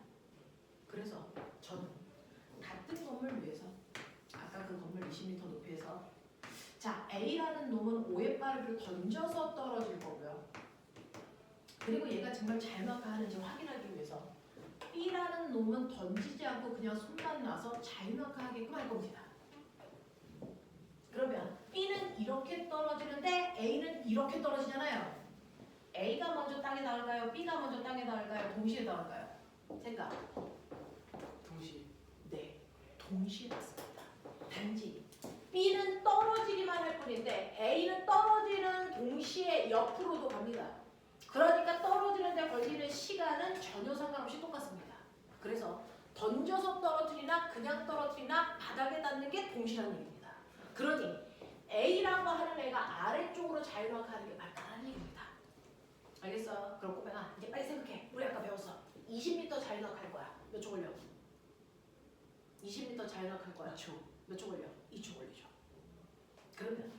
그래서 저는 같은 건물 위에서 아까 그 건물 20m 높이에서 자 A라는 놈은 5의 빠르기로 던져서 떨어질 거고요. 그리고 얘가 정말 자유낙하하는지 확인하기 위해서 B라는 놈은 던지지 않고 그냥 손만 놔서 자유낙하하게끔 할 겁니다. 그러면 B는 이렇게 떨어지는데 A는 이렇게 떨어지잖아요. A가 먼저 땅에 닿을까요? B가 먼저 땅에 닿을까요? 동시에 닿을까요? 생각. 동시에. 네, 동시에 닿습니다. 단지 B는 떨어지기만 할 뿐인데 A는 떨어지는 동시에 옆으로도 갑니다. 그러니까 떨어지는 데 걸리는 시간은 전혀 상관없이 똑같습니다. 그래서 던져서 떨어뜨리나 그냥 떨어뜨리나 바닥에 닿는 게 동시라는 얘기입니다. 그러니 A라고 하는 애가 아래쪽으로 자유낙하하는 게 맞다는 얘기입니다. 알겠어? 그럼 꼬맹아 이제 빨리 생각해. 우리 아까 배웠어. 20m 자유낙할 거야. 몇 초 걸려? 20m 자유낙할 거야. 2초. 몇 초 걸려? 2초 걸리죠. 그러면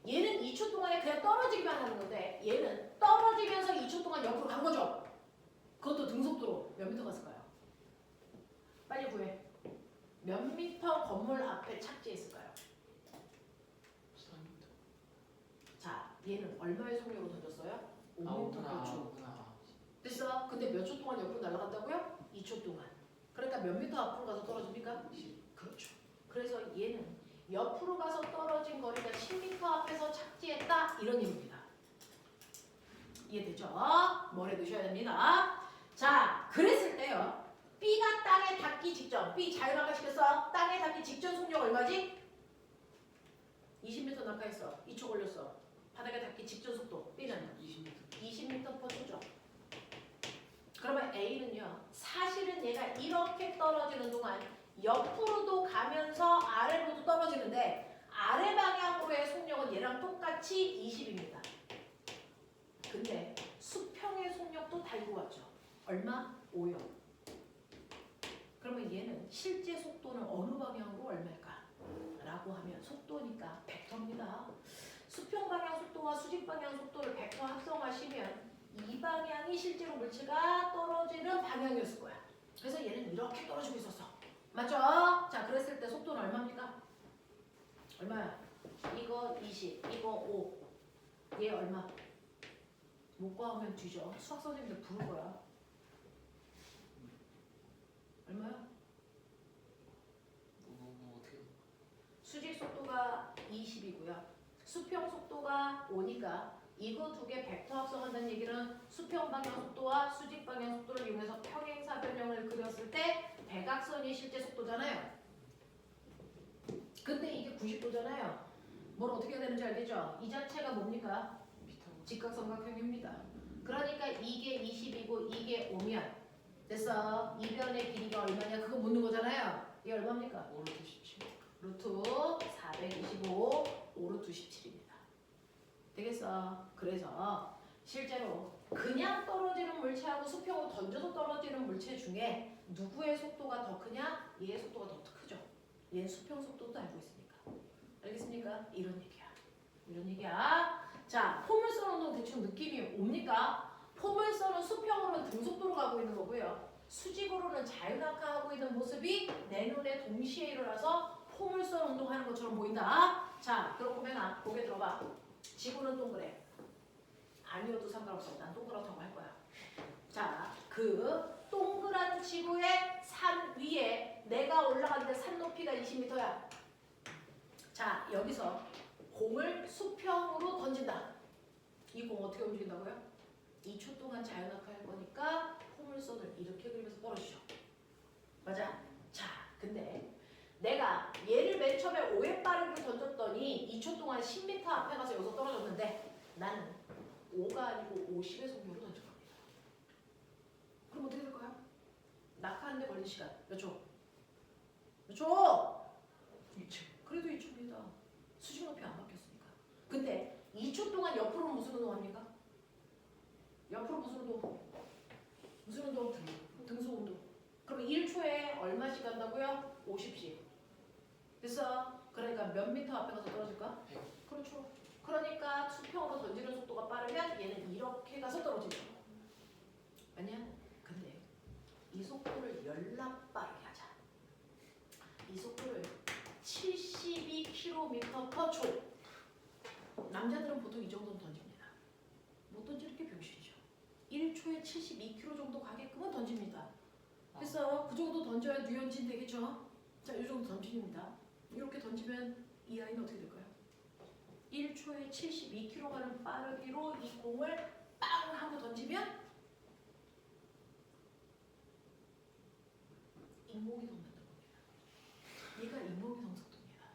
얘는 2초 동안에 그냥 떨어지기만 하는 건데 얘는 떨어지면서 2초 동안 옆으로 간 거죠. 그것도 등속도로 몇 미터 갔을까요? 빨리 구해. 몇 미터 건물 앞에 착지했을까요? 4m. 자, 얘는 얼마의 속력으로 던졌어요? 5m 몇 초. 오구나. 됐어? 근데 몇 초 동안 옆으로 날아갔다고요? 2초 동안. 그러니까 몇 미터 앞으로 가서 떨어집니까? 10. 그렇죠. 그래서 얘는 옆으로 가서 떨어진 거리가 10m 앞에서 착지했다 이런 얘기입니다. 이해되죠? 머리에 넣으셔야 됩니다. 자, 그랬을 때요. B가 땅에 닿기 직전, B 자유낙하 시켰어. 땅에 닿기 직전 속력 얼마지? 20m 낙하했어. 2초 걸렸어. 바닥에 닿기 직전 속도 B는 20m per 초죠. 그러면 A는요. 사실은 얘가 이렇게 떨어지는 동안 옆으로도 가면서 아래로도 떨어지는데 아래 방향으로의 속력은 얘랑 똑같이 20입니다. 근데 수평의 속력도 달고 왔죠. 얼마? 5요. 그러면 얘는 실제 속도는 어느 방향으로 얼마일까? 라고 하면 속도니까 벡터입니다. 수평 방향 속도와 수직 방향 속도를 벡터 합성하시면 이 방향이 실제로 물체가 떨어지는 방향이었을 거야. 그래서 얘는 이렇게 떨어지고 있었어. 맞죠? 자, 그랬을 때 속도는 얼마입니까? 얼마야? 이거 20, 이거 5. 얘 얼마? 못 구하면 뒤져. 수학 선생님들 부를 거야. 얼마야? 어떻게? 수직 속도가 20이고요. 수평 속도가 5니까 이거 두 개 벡터 합성한다는 얘기는 수평 방향 속도와 수직 방향 속도를 이용해서 평행사 변형을 그렸을 때 대각선이 실제 속도잖아요. 근데 이게 90도잖아요. 뭘 어떻게 해야 되는지 알겠죠? 이 자체가 뭡니까? 직각삼각형입니다. 그러니까 이게 20이고 이게 5면 됐어. 이 변의 길이가 얼마냐? 그거 묻는 거잖아요. 이게 얼마입니까? 5루트 17. 루트 425, 5루트 17입니다. 되겠어? 그래서 실제로 그냥 떨어지는 물체하고 수평으로 던져서 떨어지는 물체 중에 누구의 속도가 더 크냐? 얘의 속도가 더 크죠. 얘는 수평 속도도 알고 있으니까. 알겠습니까? 이런 얘기야. 이런 얘기야. 자, 포물선 운동 대충 느낌이 옵니까? 포물선은 수평으로는 등속도로 가고 있는 거고요. 수직으로는 자유낙하하고 있는 모습이 내 눈에 동시에 일어나서 포물선 운동하는 것처럼 보인다. 자, 그럼 보면 고개 들어봐. 지구는 동그래. 아니어도 상관없어. 난 동그랗다고 할 거야. 자, 그 동그란 지구의 산 위에 내가 올라가는데 산 높이가 20m야. 자, 여기서 공을 수평으로 던진다. 이 공 어떻게 움직인다고요? 2초 동안 자연낙하할 거니까 포물선을 이렇게 그리면서 떨어지죠. 맞아? 자, 근데 내가 얘를 맨 처음에 5의 빠르기로 던졌더니 2초 동안 10m 앞에 가서 여기서 떨어졌는데 나는 5가 아니고 50의 속력으로 던질 겁니다. 그럼 어떻게 될 거야? 낙하하는데 걸린 시간 몇 초? 몇 초? 2초. 그래도 2초입니다. 수직 높이 안 바뀌었으니까. 근데 2초 동안 옆으로 무슨 운동합니까? 옆으로 무슨 운동? 무슨 운동? 등속 운동. 그럼 1초에 얼마씩 간다고요? 50씩. 됐어? 그러니까 몇 미터 앞에 가서 떨어질까? 100. 그렇죠. 그러니까 수평으로 던지는 속도가 빠르면 얘는 이렇게 가서 떨어지죠. 아니야? 근데 이 속도를 연락 빠르게 하자. 이 속도를 72km/초. 남자들은 보통 이 정도는 던집니다. 못 던지는 게 병신이죠. 1초에 72km 정도 가게끔은 던집니다. 그래서 그 정도 던져야 유연진 되겠죠? 자, 이 정도 던집니다. 이렇게 던지면 이 아이는 어떻게 될까요? 1초에 72km 가는 빠르기로 이 공을 빵 하고 던지면 인공위성 만든 겁니다. 얘가 인공위성 속도입니다.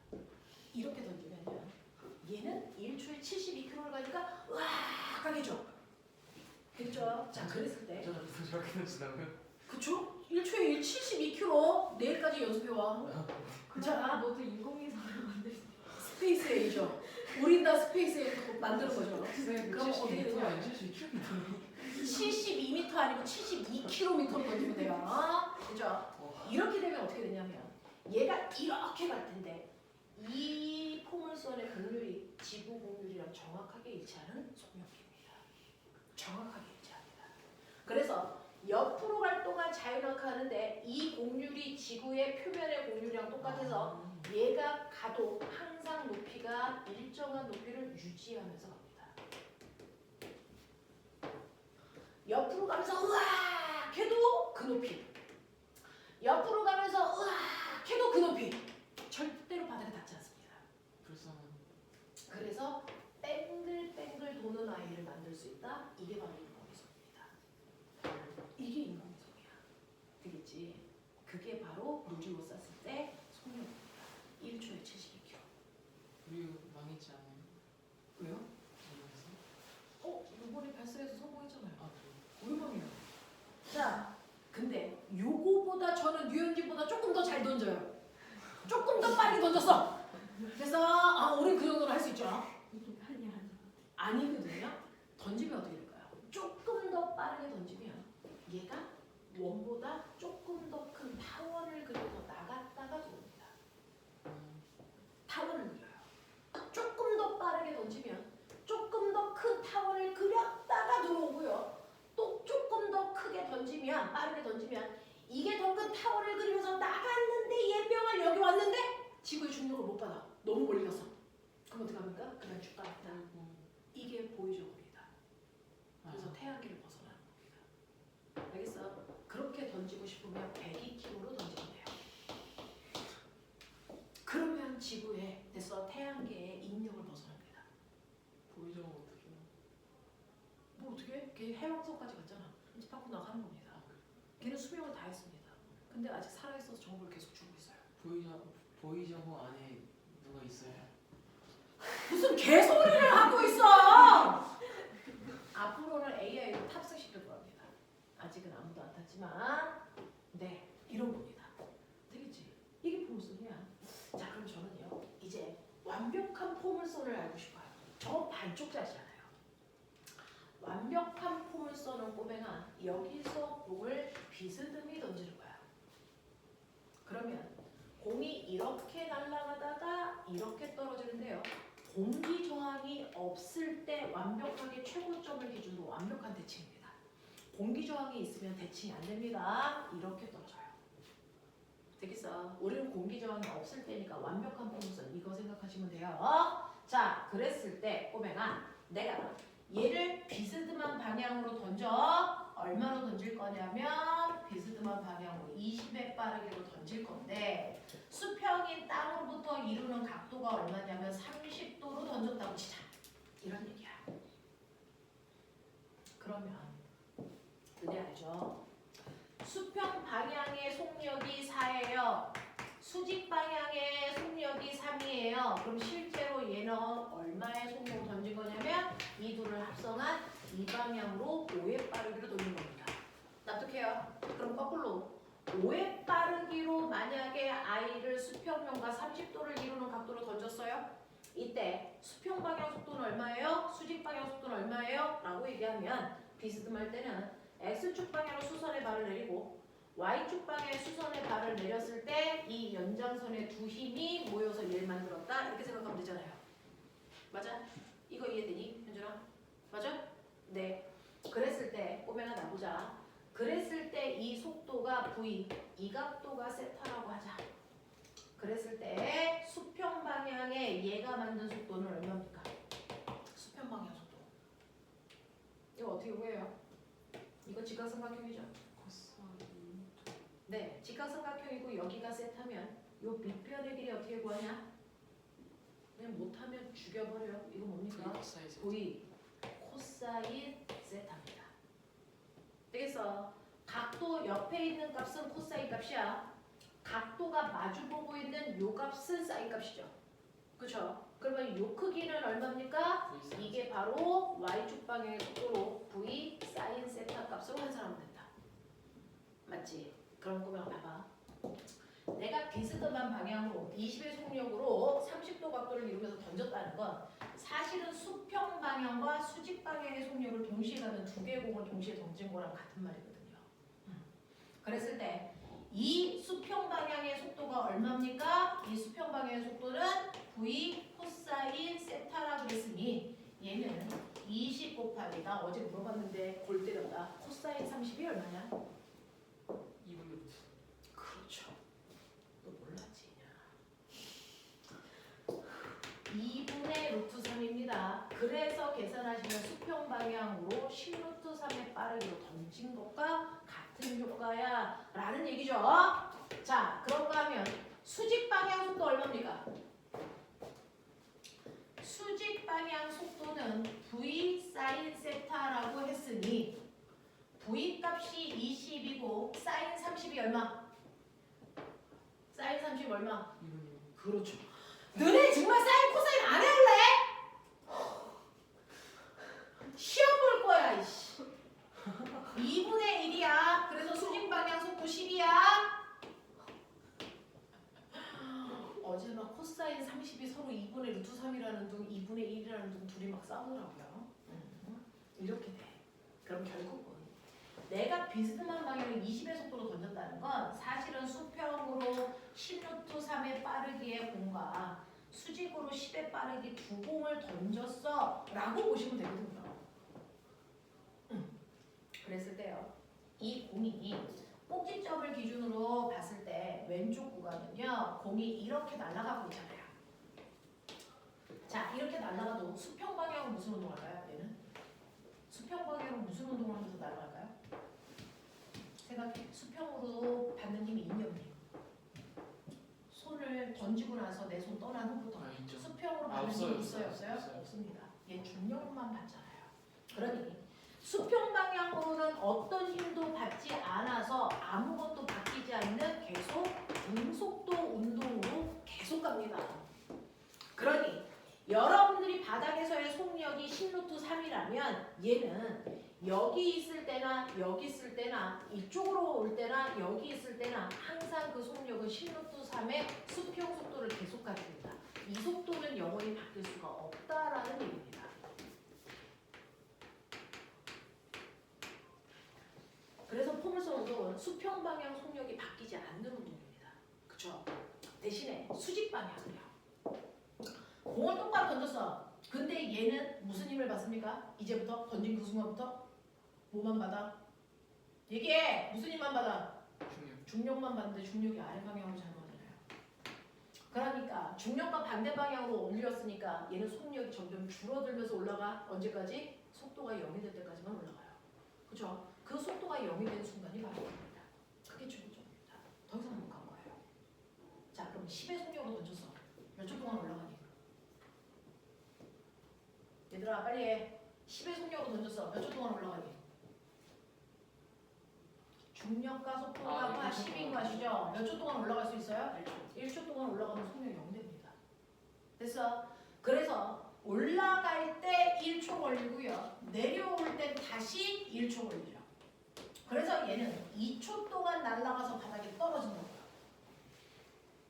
이렇게 던지면요. 얘는 1초에 72km를 가니까 으악 가겠죠? 그렇죠? 자, 그랬을 때 저렇게 던진다고요? 그쵸? 1초에 72km 내일까지 연습해와. 그럼 모두 인공위성을 만들 수 스페이스 A죠. 우린 다 스페이스 A 만드는 거죠. 네, 그럼 어떻게 되냐? 72m 아니고 72km로 던지면 돼요. 그죠? 이렇게 되면 어떻게 되냐면 얘가 이렇게 갈 텐데 이 포물선의 곡률이 지구 곡률이랑 정확하게 일치하는 속력입니다. 정확하게 일치합니다. 그래서 옆으로 갈 동안 자유낙하하는데 이 곡률이 지구의 표면의 곡률이랑 똑같아서 얘가 가도 항상 높이가 일정한 높이를 유지하면서 갑니다. 옆으로 가면서 으악 해도 그 높이. 옆으로 가면서 으악 해도 그 높이. 절대로 바닥에 닿지 않습니다. 불쌍한. 그래서 뺑글뺑글 도는 아이를 만들 수 있다. 이게 바로 인공위성입니다. 이게 인공위성이야. 되겠지? 그게 바로 물질로 쐈을 때 속력입니다. 1초에 72km. 우리 망했지 않아요? 왜요? 이거에서? 이번에 발사해서 성공했잖아요. 아, 얼마이야? 자, 근데 요거보다 저는 유현진보다 조금 더 잘 던져요. 조금 더 빨리 던졌어. 그래서 우리 그 정도로 할 수 있죠. 아니야. 아니거든요. 던지면 어떻게 될까요? 조금 더 빠르게 던지면 얘가 원보다 조금 더 큰 타원을 그려서 나갔다가 들어옵니다. 타원을 그려요. 조금 더 빠르게 던지면 조금 더 큰 타원을 그렸다가 들어오고요. 또 조금 더 크게 던지면 빠르게 던지면 이게 더 큰 타원을 그리면서 나갔는데 얘명을 여기 왔는데 지구의 중력을 못 받아. 너무 멀리 갔어. 그럼 어떻게 합니까? 그냥 쭉 갑니다. 이게 보이저고리다. 그래서 태양계를 벗어나는 겁니다. 알겠어? 그렇게 던지고 싶으면 102km로 던지면 돼요. 그러면 지구에 됐어 태양계의引力을 벗어납니다. 보이죠 어떻게? 뭐 어떻게 해? 걔 해왕성까지 갔잖아. 이제 밖으로 나가는 겁니다. 걔는 수명을 다 했습니다. 근데 아직 살아있어서 정보를 계속 주고 있어요. 보이저고 안에 누가 있어요? 무슨 개소리를 하고 있어! 앞으로는 AI로 탑승시킬 겁니다. 아직은 아무도 안 탔지만 네 이런 겁니다. 되겠지? 이게 포물선이야. 자 그럼 저는요 이제 완벽한 포물선을 알고 싶어요. 저 반쪽짜리잖아요. 완벽한 포물선은 꼬맹아 여기서 공을 비스듬히 던지는 거야. 그러면 공이 이렇게 날아가다가 이렇게 떨어지는데요. 공기 저항이 없을 때 완벽하게 최고점을 기준으로 완벽한 대칭입니다. 공기 저항이 있으면 대칭이 안 됩니다. 이렇게 떨어져요. 되겠어? 우리는 공기 저항이 없을 때니까 완벽한 포물선 이거 생각하시면 돼요. 자, 그랬을 때 꼬맹아 내가 얘를 비스듬한 방향으로 던져. 얼마로 던질 거냐면 비스듬한 방향으로 20의 빠르기로 던질 건데 수평인 땅으로부터 이루는 각도가 얼마냐면 30도로 던졌다고 치자. 이런 얘기야. 그러면 너네 알죠? 수평 방향의 속력이 4예요. 수직 방향의 속력이 3이에요. 그럼 실제로 얘는 얼마의 속력을 던진 거냐면 이 둘을 합성한 이 방향으로 5의 빠르기로 돌린 겁니다. 납득해요? 그럼 거꾸로 5의 빠르기로 만약에 I를 수평면과 30도를 이루는 각도로 던졌어요. 이때 수평 방향 속도는 얼마예요? 수직 방향 속도는 얼마예요? 라고 얘기하면 비스듬할 때는 X축 방향으로 수선의 발을 내리고 Y축 방향의 수선의 발을 내렸을 때 이 연장선의 두 힘이 모여서 얘를 만들었다. 이렇게 생각하면 되잖아요. 맞아? 이거 이해되니? 현준아? 맞아? 네. 그랬을 때 꼬맹아 나보자. 그랬을 때 이 속도가 V, 이 각도가 세타라고 하자. 그랬을 때 수평 방향의 얘가 만든 속도는 얼마입니까? 수평 방향 속도. 이거 어떻게 구해요? 이거 직각삼각형이죠? 코사인. 네, 직각삼각형이고 여기가 세타면 요 밑변의 길이 어떻게 구하냐? 그냥 못하면 죽여버려. 이거 뭡니까? 사이즈. V 코사인 세타입니다. 되겠어? 각도 옆에 있는 값은 코사인 값이야. 각도가 마주보고 있는 요 값은 사인 값이죠. 그렇죠? 그러면 요 크기는 얼마입니까? 이게 바로 y축 방향의 속도로 v 사인 세타 값으로 환산하면 된다. 맞지? 그럼 꼬맹아 봐봐. 내가 비스듬한 방향으로 20의 속력으로 30도 각도를 이루면서 던졌다는 건 사실은 수평 방향과 수직 방향의 속력을 동시에 가는 두 개의 공을 동시에 던진 거랑 같은 말이거든요. 그랬을 때 이 수평 방향의 속도가 얼마입니까? 이 수평 방향의 속도는 v 코사인 세타라 그랬으니 얘는 20 곱하기 나 어제 물어봤는데 골 때렸다. 코사인 30이 얼마냐? 2분의 그렇죠. 너 몰랐지? 2분의 루트 3입니다. 그래서 계산하시면 수평 방향으로 10루트 3의 빠르기로 던진 것과 같은 효과야 라는 얘기죠. 자, 그런가 하면 수직 방향 속도 얼마입니까? 수직 방향 속도는 v 사인 세타라고 했으니 v 값이 20이고 사인 30이 얼마? 사인 30 얼마? 2분의 그렇죠. 너네 정말 사인 코사인 안 해볼래? 시험 볼 거야 이씨. 2분의 1이야. 그래서 수직 방향 속도 10이야. 어제 막 코사인 30 30이 서로 2분의 루트 3이라는 둥, 2분의 1이라는 둥 둘이 막 싸우더라고요. 이렇게 돼. 그럼 결국은 내가 비스듬한 방향을 20의 속도로 던졌다는 건 사실은 수평으로 10루트 3의 빠르기의 공과 수직으로 10의 빠르기 두 공을 던졌어 라고 보시면 되거든요. 그랬을 때요. 이 공이 꼭지점을 기준으로 봤을 때 왼쪽 구간은요. 공이 이렇게 날아가고 있잖아요. 자, 이렇게 날아가도 수평 방향은 무슨 운동할까요? 얘는? 수평 방향은 무슨 운동을 하면서 날아갈까요? 생각해. 수평으로 받는 힘이 인력이에요. 손을 던지고 나서 내 손 떠난 후부터 있죠. 수평으로 아, 받는 없어요, 힘이 있어요? 없어요? 없어요? 없습니다. 얘 중력만 받잖아요. 그러니 수평 방향으로는 어떤 힘도 받지 않아서 아무것도 바뀌지 않는 계속 등속도 운동으로 계속 갑니다. 그러니 여러분들이 바닥에서의 속력이 10루트 3이라면 얘는 여기 있을 때나 여기 있을 때나 이쪽으로 올 때나 여기 있을 때나 항상 그 속력은 10루트 3의 수평 속도를 계속 가집니다. 이 속도는 영원히 바뀔 수가 없다라는 얘기입니다. 그래서 포물선 운동은 수평 방향 속력이 바뀌지 않는 운동입니다. 그쵸? 대신에 수직 방향은요. 공을 똑바로 던졌어. 근데 얘는 무슨 힘을 받습니까? 이제부터 던진 그 순간부터 뭐만 받아? 얘기해! 무슨 힘만 받아? 중력만 받는데 중력이 아래 방향으로 작용하잖아요. 그러니까 중력과 반대 방향으로 올렸으니까 얘는 속력이 점점 줄어들면서 올라가. 언제까지? 속도가 0이 될 때까지만 올라가요. 그죠? 그 속도가 0이 되는 순간이 바로 이겁니다. 그게 최고점입니다. 더 이상 못 간 거예요. 자, 그럼 10의 속력으로 던졌어. 몇 초 동안 올라가니? 얘들아 빨리 해. 10의 속력으로 던졌어. 몇 초 동안 올라가니? 중력과 속도가 10인 것이죠. 몇 초 동안 올라갈 수 있어요? 1초 동안 올라가면 속력이 0 됩니다. 됐어? 그래서 올라갈 때 1초 걸리고요. 내려올 때 다시 1초 걸리죠. 그래서 얘는 2초 동안 날아가서 바닥에 떨어진다고요.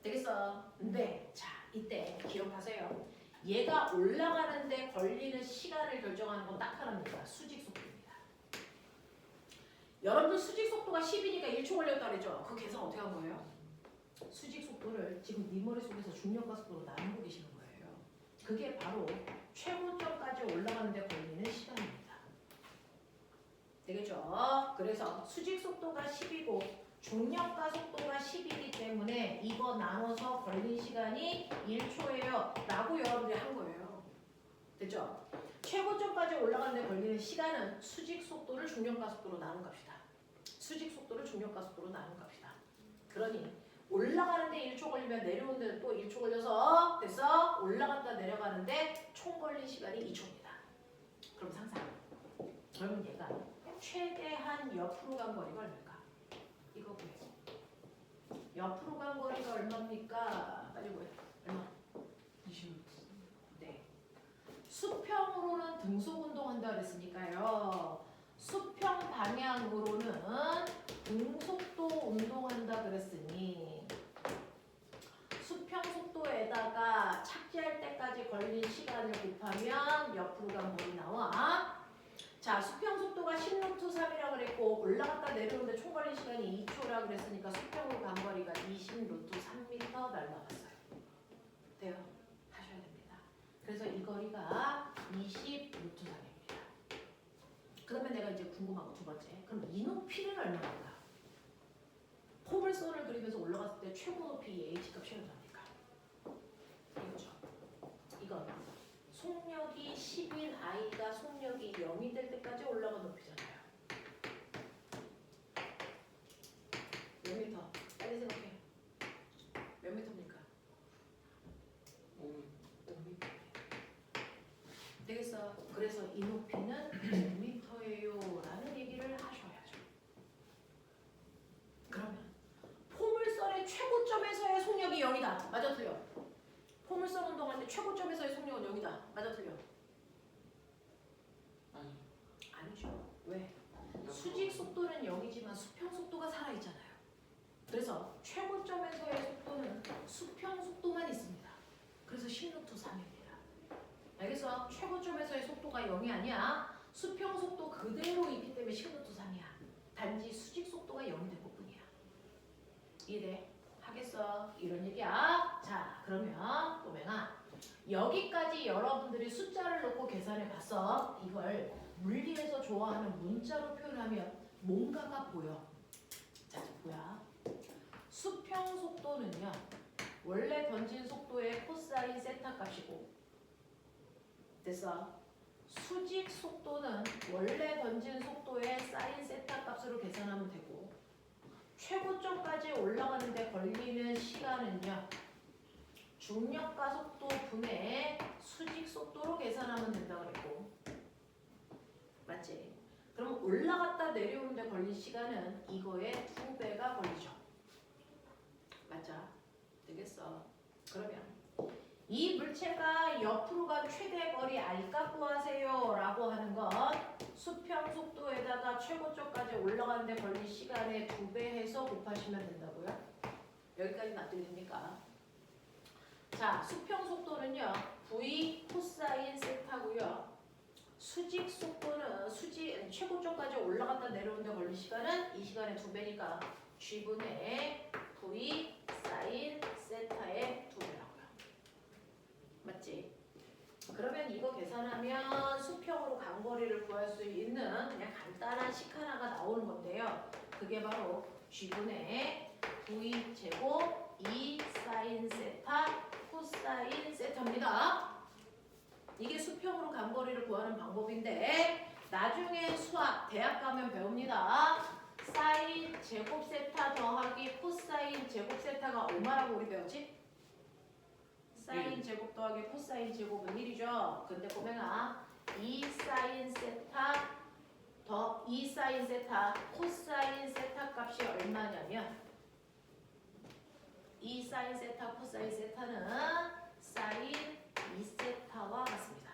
되겠어? 네. 자, 이때 기억하세요. 얘가 올라가는데 걸리는 시간을 결정하는 건 딱 하나입니다. 수직 속도입니다. 여러분들 수직 속도가 10이니까 1초 걸렸다 그랬죠? 그 계산 어떻게 한 거예요? 수직 속도를 지금 네 머릿속에서 중력과 속도로 나누고 계시는 거예요. 그게 바로 최고점까지 올라가는데 걸리는 시간입니다. 되겠죠? 그래서 수직 속도가 10이고 중력과 속도가 10이기 때문에 이거 나눠서 걸린 시간이 1초예요 라고 여러분들이 한 거예요. 됐죠? 최고점까지 올라가는데 걸리는 시간은 수직 속도를 중력과 속도로 나눈 값이다. 수직 속도를 중력과 속도로 나눈 값이다. 그러니 올라가는데 1초 걸리면 내려오는데 또 1초 걸려서 됐어? 올라갔다 내려가는데 총 걸린 시간이 2초입니다. 그럼 상상. 그러면 얘가 최대한 옆으로 간 거리가 얼마일까? 이거 구해요. 옆으로 간 거리가 얼마입니까? 빨리 구해. 얼마? 20루트. 네. 수평으로는 등속 운동한다 그랬으니까요. 수평 방향으로는 등속도 운동한다 그랬으니 수평 속도에다가 착지할 때까지 걸린 시간을 곱하면 옆으로 간 거리 나와. 자, 수평 속도가 10루트 3이라고 그랬고 올라갔다 내려오는데 총 걸린 시간이 2초라고 그랬으니까 수평으로 간 거리가 20루트 3m 날라갔어요. 돼요? 하셔야 됩니다. 그래서 이 거리가 20루트 3입니다. 그러면 내가 이제 궁금한 거 두 번째. 그럼 이 높이는 얼마일까? 포물선을 그리면서 올라갔을 때 최고 높이 H값이 얼마입니까? 이거죠. 이건 속력이 10인 I가 속력이 0이 될 때까지 올라간 높이잖아요. 몇 미터? 빨리 생각해. 몇 미터입니까? 5미터. 되겠어. 그래서 이 높이는 5미터예요 라는 얘기를 하셔야죠. 그러면 포물선의 최고점에서의 속력이 0이다. 맞아 틀려? 포물선 운동할 때 최고점에서의 속력은 0이다. 맞아 틀려? 아니. 아니죠. 왜? 수직 속도는 0이지만 수평 속도가 살아있잖아요. 그래서 최고점에서의 속도는 수평 속도만 있습니다. 그래서 10루트 3입니다. 알겠어? 최고점에서의 속도가 0이 아니야. 수평 속도 그대로 있기 때문에 10루트 3이야. 단지 수직 속도가 0이 된 것뿐이야. 이해돼? 하겠어? 이런 얘기야. 자, 그러면 또맹아 여기까지 여러분들이 숫자를 넣고 계산해 봤어. 이걸 물리에서 좋아하는 문자로 표현하면 뭔가가 보여. 자, 뭐야? 수평 속도는요. 원래 던진 속도의 코사인 세타 값이고 됐어? 수직 속도는 원래 던진 속도의 사인 세타 값으로 계산하면 되고 최고점까지 올라가는데 걸리는 시간은요. 중력가 속도 분의 수직 속도로 계산하면 된다고 그랬고 맞지? 그럼 올라갔다 내려오는데 걸린 시간은 이거의 2배가 걸리죠. 맞죠? 되겠어. 그러면 이 물체가 옆으로 간 최대 거리 알값 구하세요 라고 하는 건 수평 속도에다가 최고점까지 올라가는데 걸린 시간의 2배 해서 곱하시면 된다고요. 여기까지 납득이 됩니까? 자, 수평 속도는요. V 코사인 세타고요. 수직 속도는 최고점까지 올라갔다 내려오는데 걸린 시간은 이 시간의 2배니까 G분의 V 사인 세타의 2배라고요. 맞지? 그러면 이거 계산하면 수평으로 간거리를 구할 수 있는 그냥 간단한 식 하나가 나오는 건데요. 그게 바로 G분의 V 제곱 2 사인 세타 코사인 세타입니다. 이게 수평으로 간거리를 구하는 방법인데 나중에 수학 대학 가면 배웁니다. 사인 제곱 세타 더하기 코사인 제곱 세타가 얼마라고 우리 배웠지? 사인 제곱 더하기 코사인 제곱은 1이죠. 근데 꼬맹아 2 사인 세타 더 2 사인 세타 코사인 세타 값이 얼마냐면 2 사인 세타 코사인 세타는 사인 2세타와 같습니다.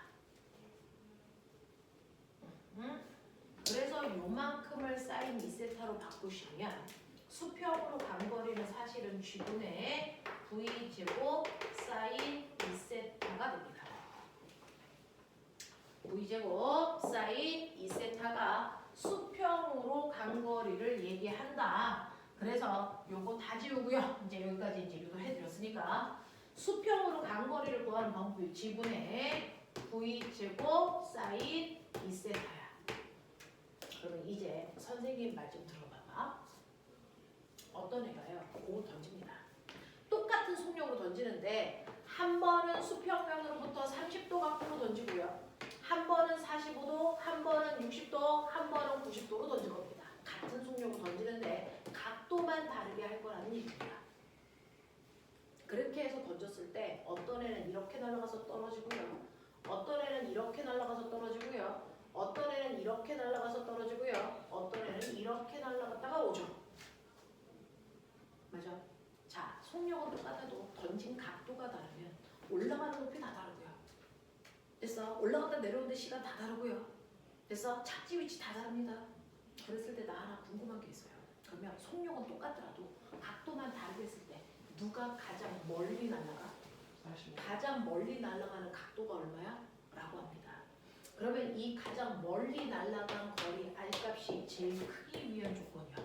그래서 요만큼을 사인 2세타로 바꾸시면 수평으로 간 거리는 사실은 G분의 V 제곱 사인 2세타가 됩니다. V 제곱 사인 2세타가 수평으로 간 거리를 얘기한다. 그래서 요거 다 지우고요. 이제 여기까지 이제 유도해드렸으니까 수평으로 간 거리를 구하는 방법이 G분의 V 제곱 사인 2세타야. 그러면 이제 선생님 말 좀 들어봐봐. 어떤 애가요? 공 던집니다. 똑같은 속력으로 던지는데 한 번은 수평면으로부터 30도 각도로 던지고요. 한 번은 45도, 한 번은 60도, 한 번은 90도로 던질 겁니다. 같은 속력으로 던지는데 각도만 다르게 할 거라는 얘기입니다. 그렇게 해서 던졌을 때 어떤 애는 이렇게 날아가서 떨어지고요. 어떤 애는 이렇게 날아가서 떨어지고요. 어떤 애는 이렇게 날아가서 떨어지고요. 어떤 애는 이렇게 날아갔다가 오죠. 맞아? 자, 속력은 똑같아도 던진 각도가 다르면 올라가는 높이 다 다르고요. 됐어? 올라갔다 내려오는 시간 다 다르고요. 됐어? 착지 위치 다 다릅니다. 그랬을 때 나 하나 궁금한 게 있어요. 그러면 속력은 똑같더라도 각도만 다르게 했을 때 누가 가장 멀리 날아가? 45. 가장 멀리 날아가는 각도가 얼마야? 라고 합니다. 그러면 이 가장 멀리 날아간 거리 R값이 제일 크기 위한 조건이야.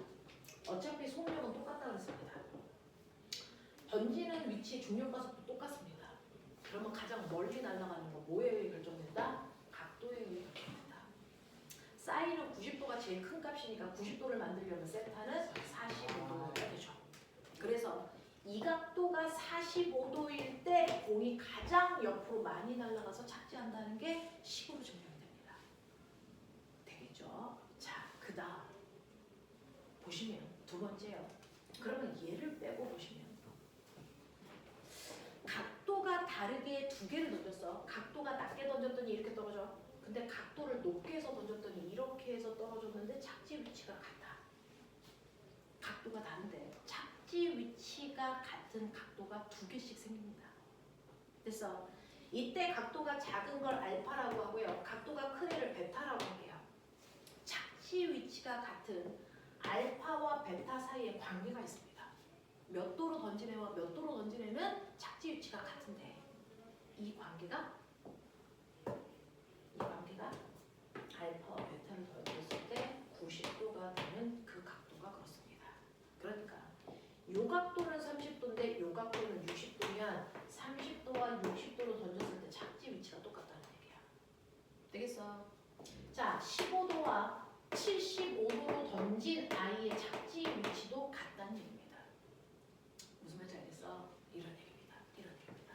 어차피 속력은 똑같다 그랬습니다. 던지는 위치 중력과 속도 똑같습니다. 그러면 가장 멀리 날아가는 거 뭐에 의해 결정된다? 각도에 의해 결정된다. 사인은 90도가 제일 큰 값이니까 90도를 만들려면 세타는 45도가 되죠. 그래서 이 각도가 45도일 때 공이 가장 옆으로 많이 날아가서 착지한다는 게 식으로 증명이 됩니다. 되겠죠? 자, 그 다음 보시면 두 번째요. 그러면 얘를 빼고 보시면 각도가 다르게 두 개를 던졌어. 각도가 낮게 던졌더니 이렇게 떨어져. 근데 각도를 높게 해서 던졌더니 이렇게 해서 떨어졌는데 착지 위치가 같아. 각도가 다른데 착지 위치가 같은 각도가 두 개씩 생깁니다. 됐어. 이때 각도가 작은 걸 알파라고 하고요. 각도가 큰 애를 베타라고 할게요. 착지 위치가 같은 알파와 베타 사이에 관계가 있습니다. 몇 도로 던진 애와 몇 도로 던진 애는 착지 위치가 같은데 이 관계가 알파 베타를 더해줬을 때 90도가 되는 그 각도가 그렇습니다. 그러니까 요 각도는 30도인데 요 각도는 60도면 30도와 60도로 던졌을 때 착지 위치가 똑같다는 얘기야. 되겠어? 자, 15도와 75도로 던진 아이의 착지 위치도 같다는 얘기입니다. 무슨 말인지 알겠어? 이런 얘기입니다. 이런 얘기입니다.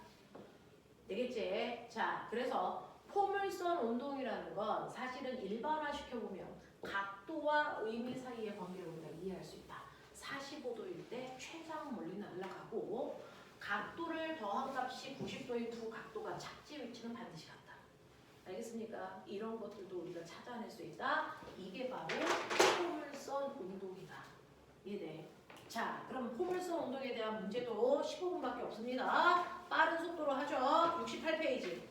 되겠지? 자, 그래서 포물선 운동이라는 건 사실은 일반화 시켜보면 각도와 의미 사이의 관계를 우리가 이해할 수 있다. 45도일 때 최장 멀리 날아가고 각도를 더한 값이 90도인 두 각도가 착지 위치는 반드시 같다. 알겠습니까? 이런 것들도 우리가 찾아낼 수 있다. 이게 바로 포물선 운동이다. 이해돼? 자, 그럼 포물선 운동에 대한 문제도 15분밖에 없습니다. 빠른 속도로 하죠. 68페이지.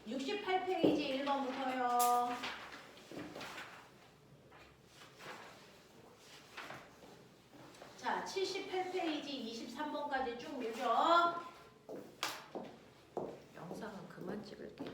68페이지 1번부터요. 자, 78페이지 23번까지 쭉 밀죠. 영상은 그만 찍을게요.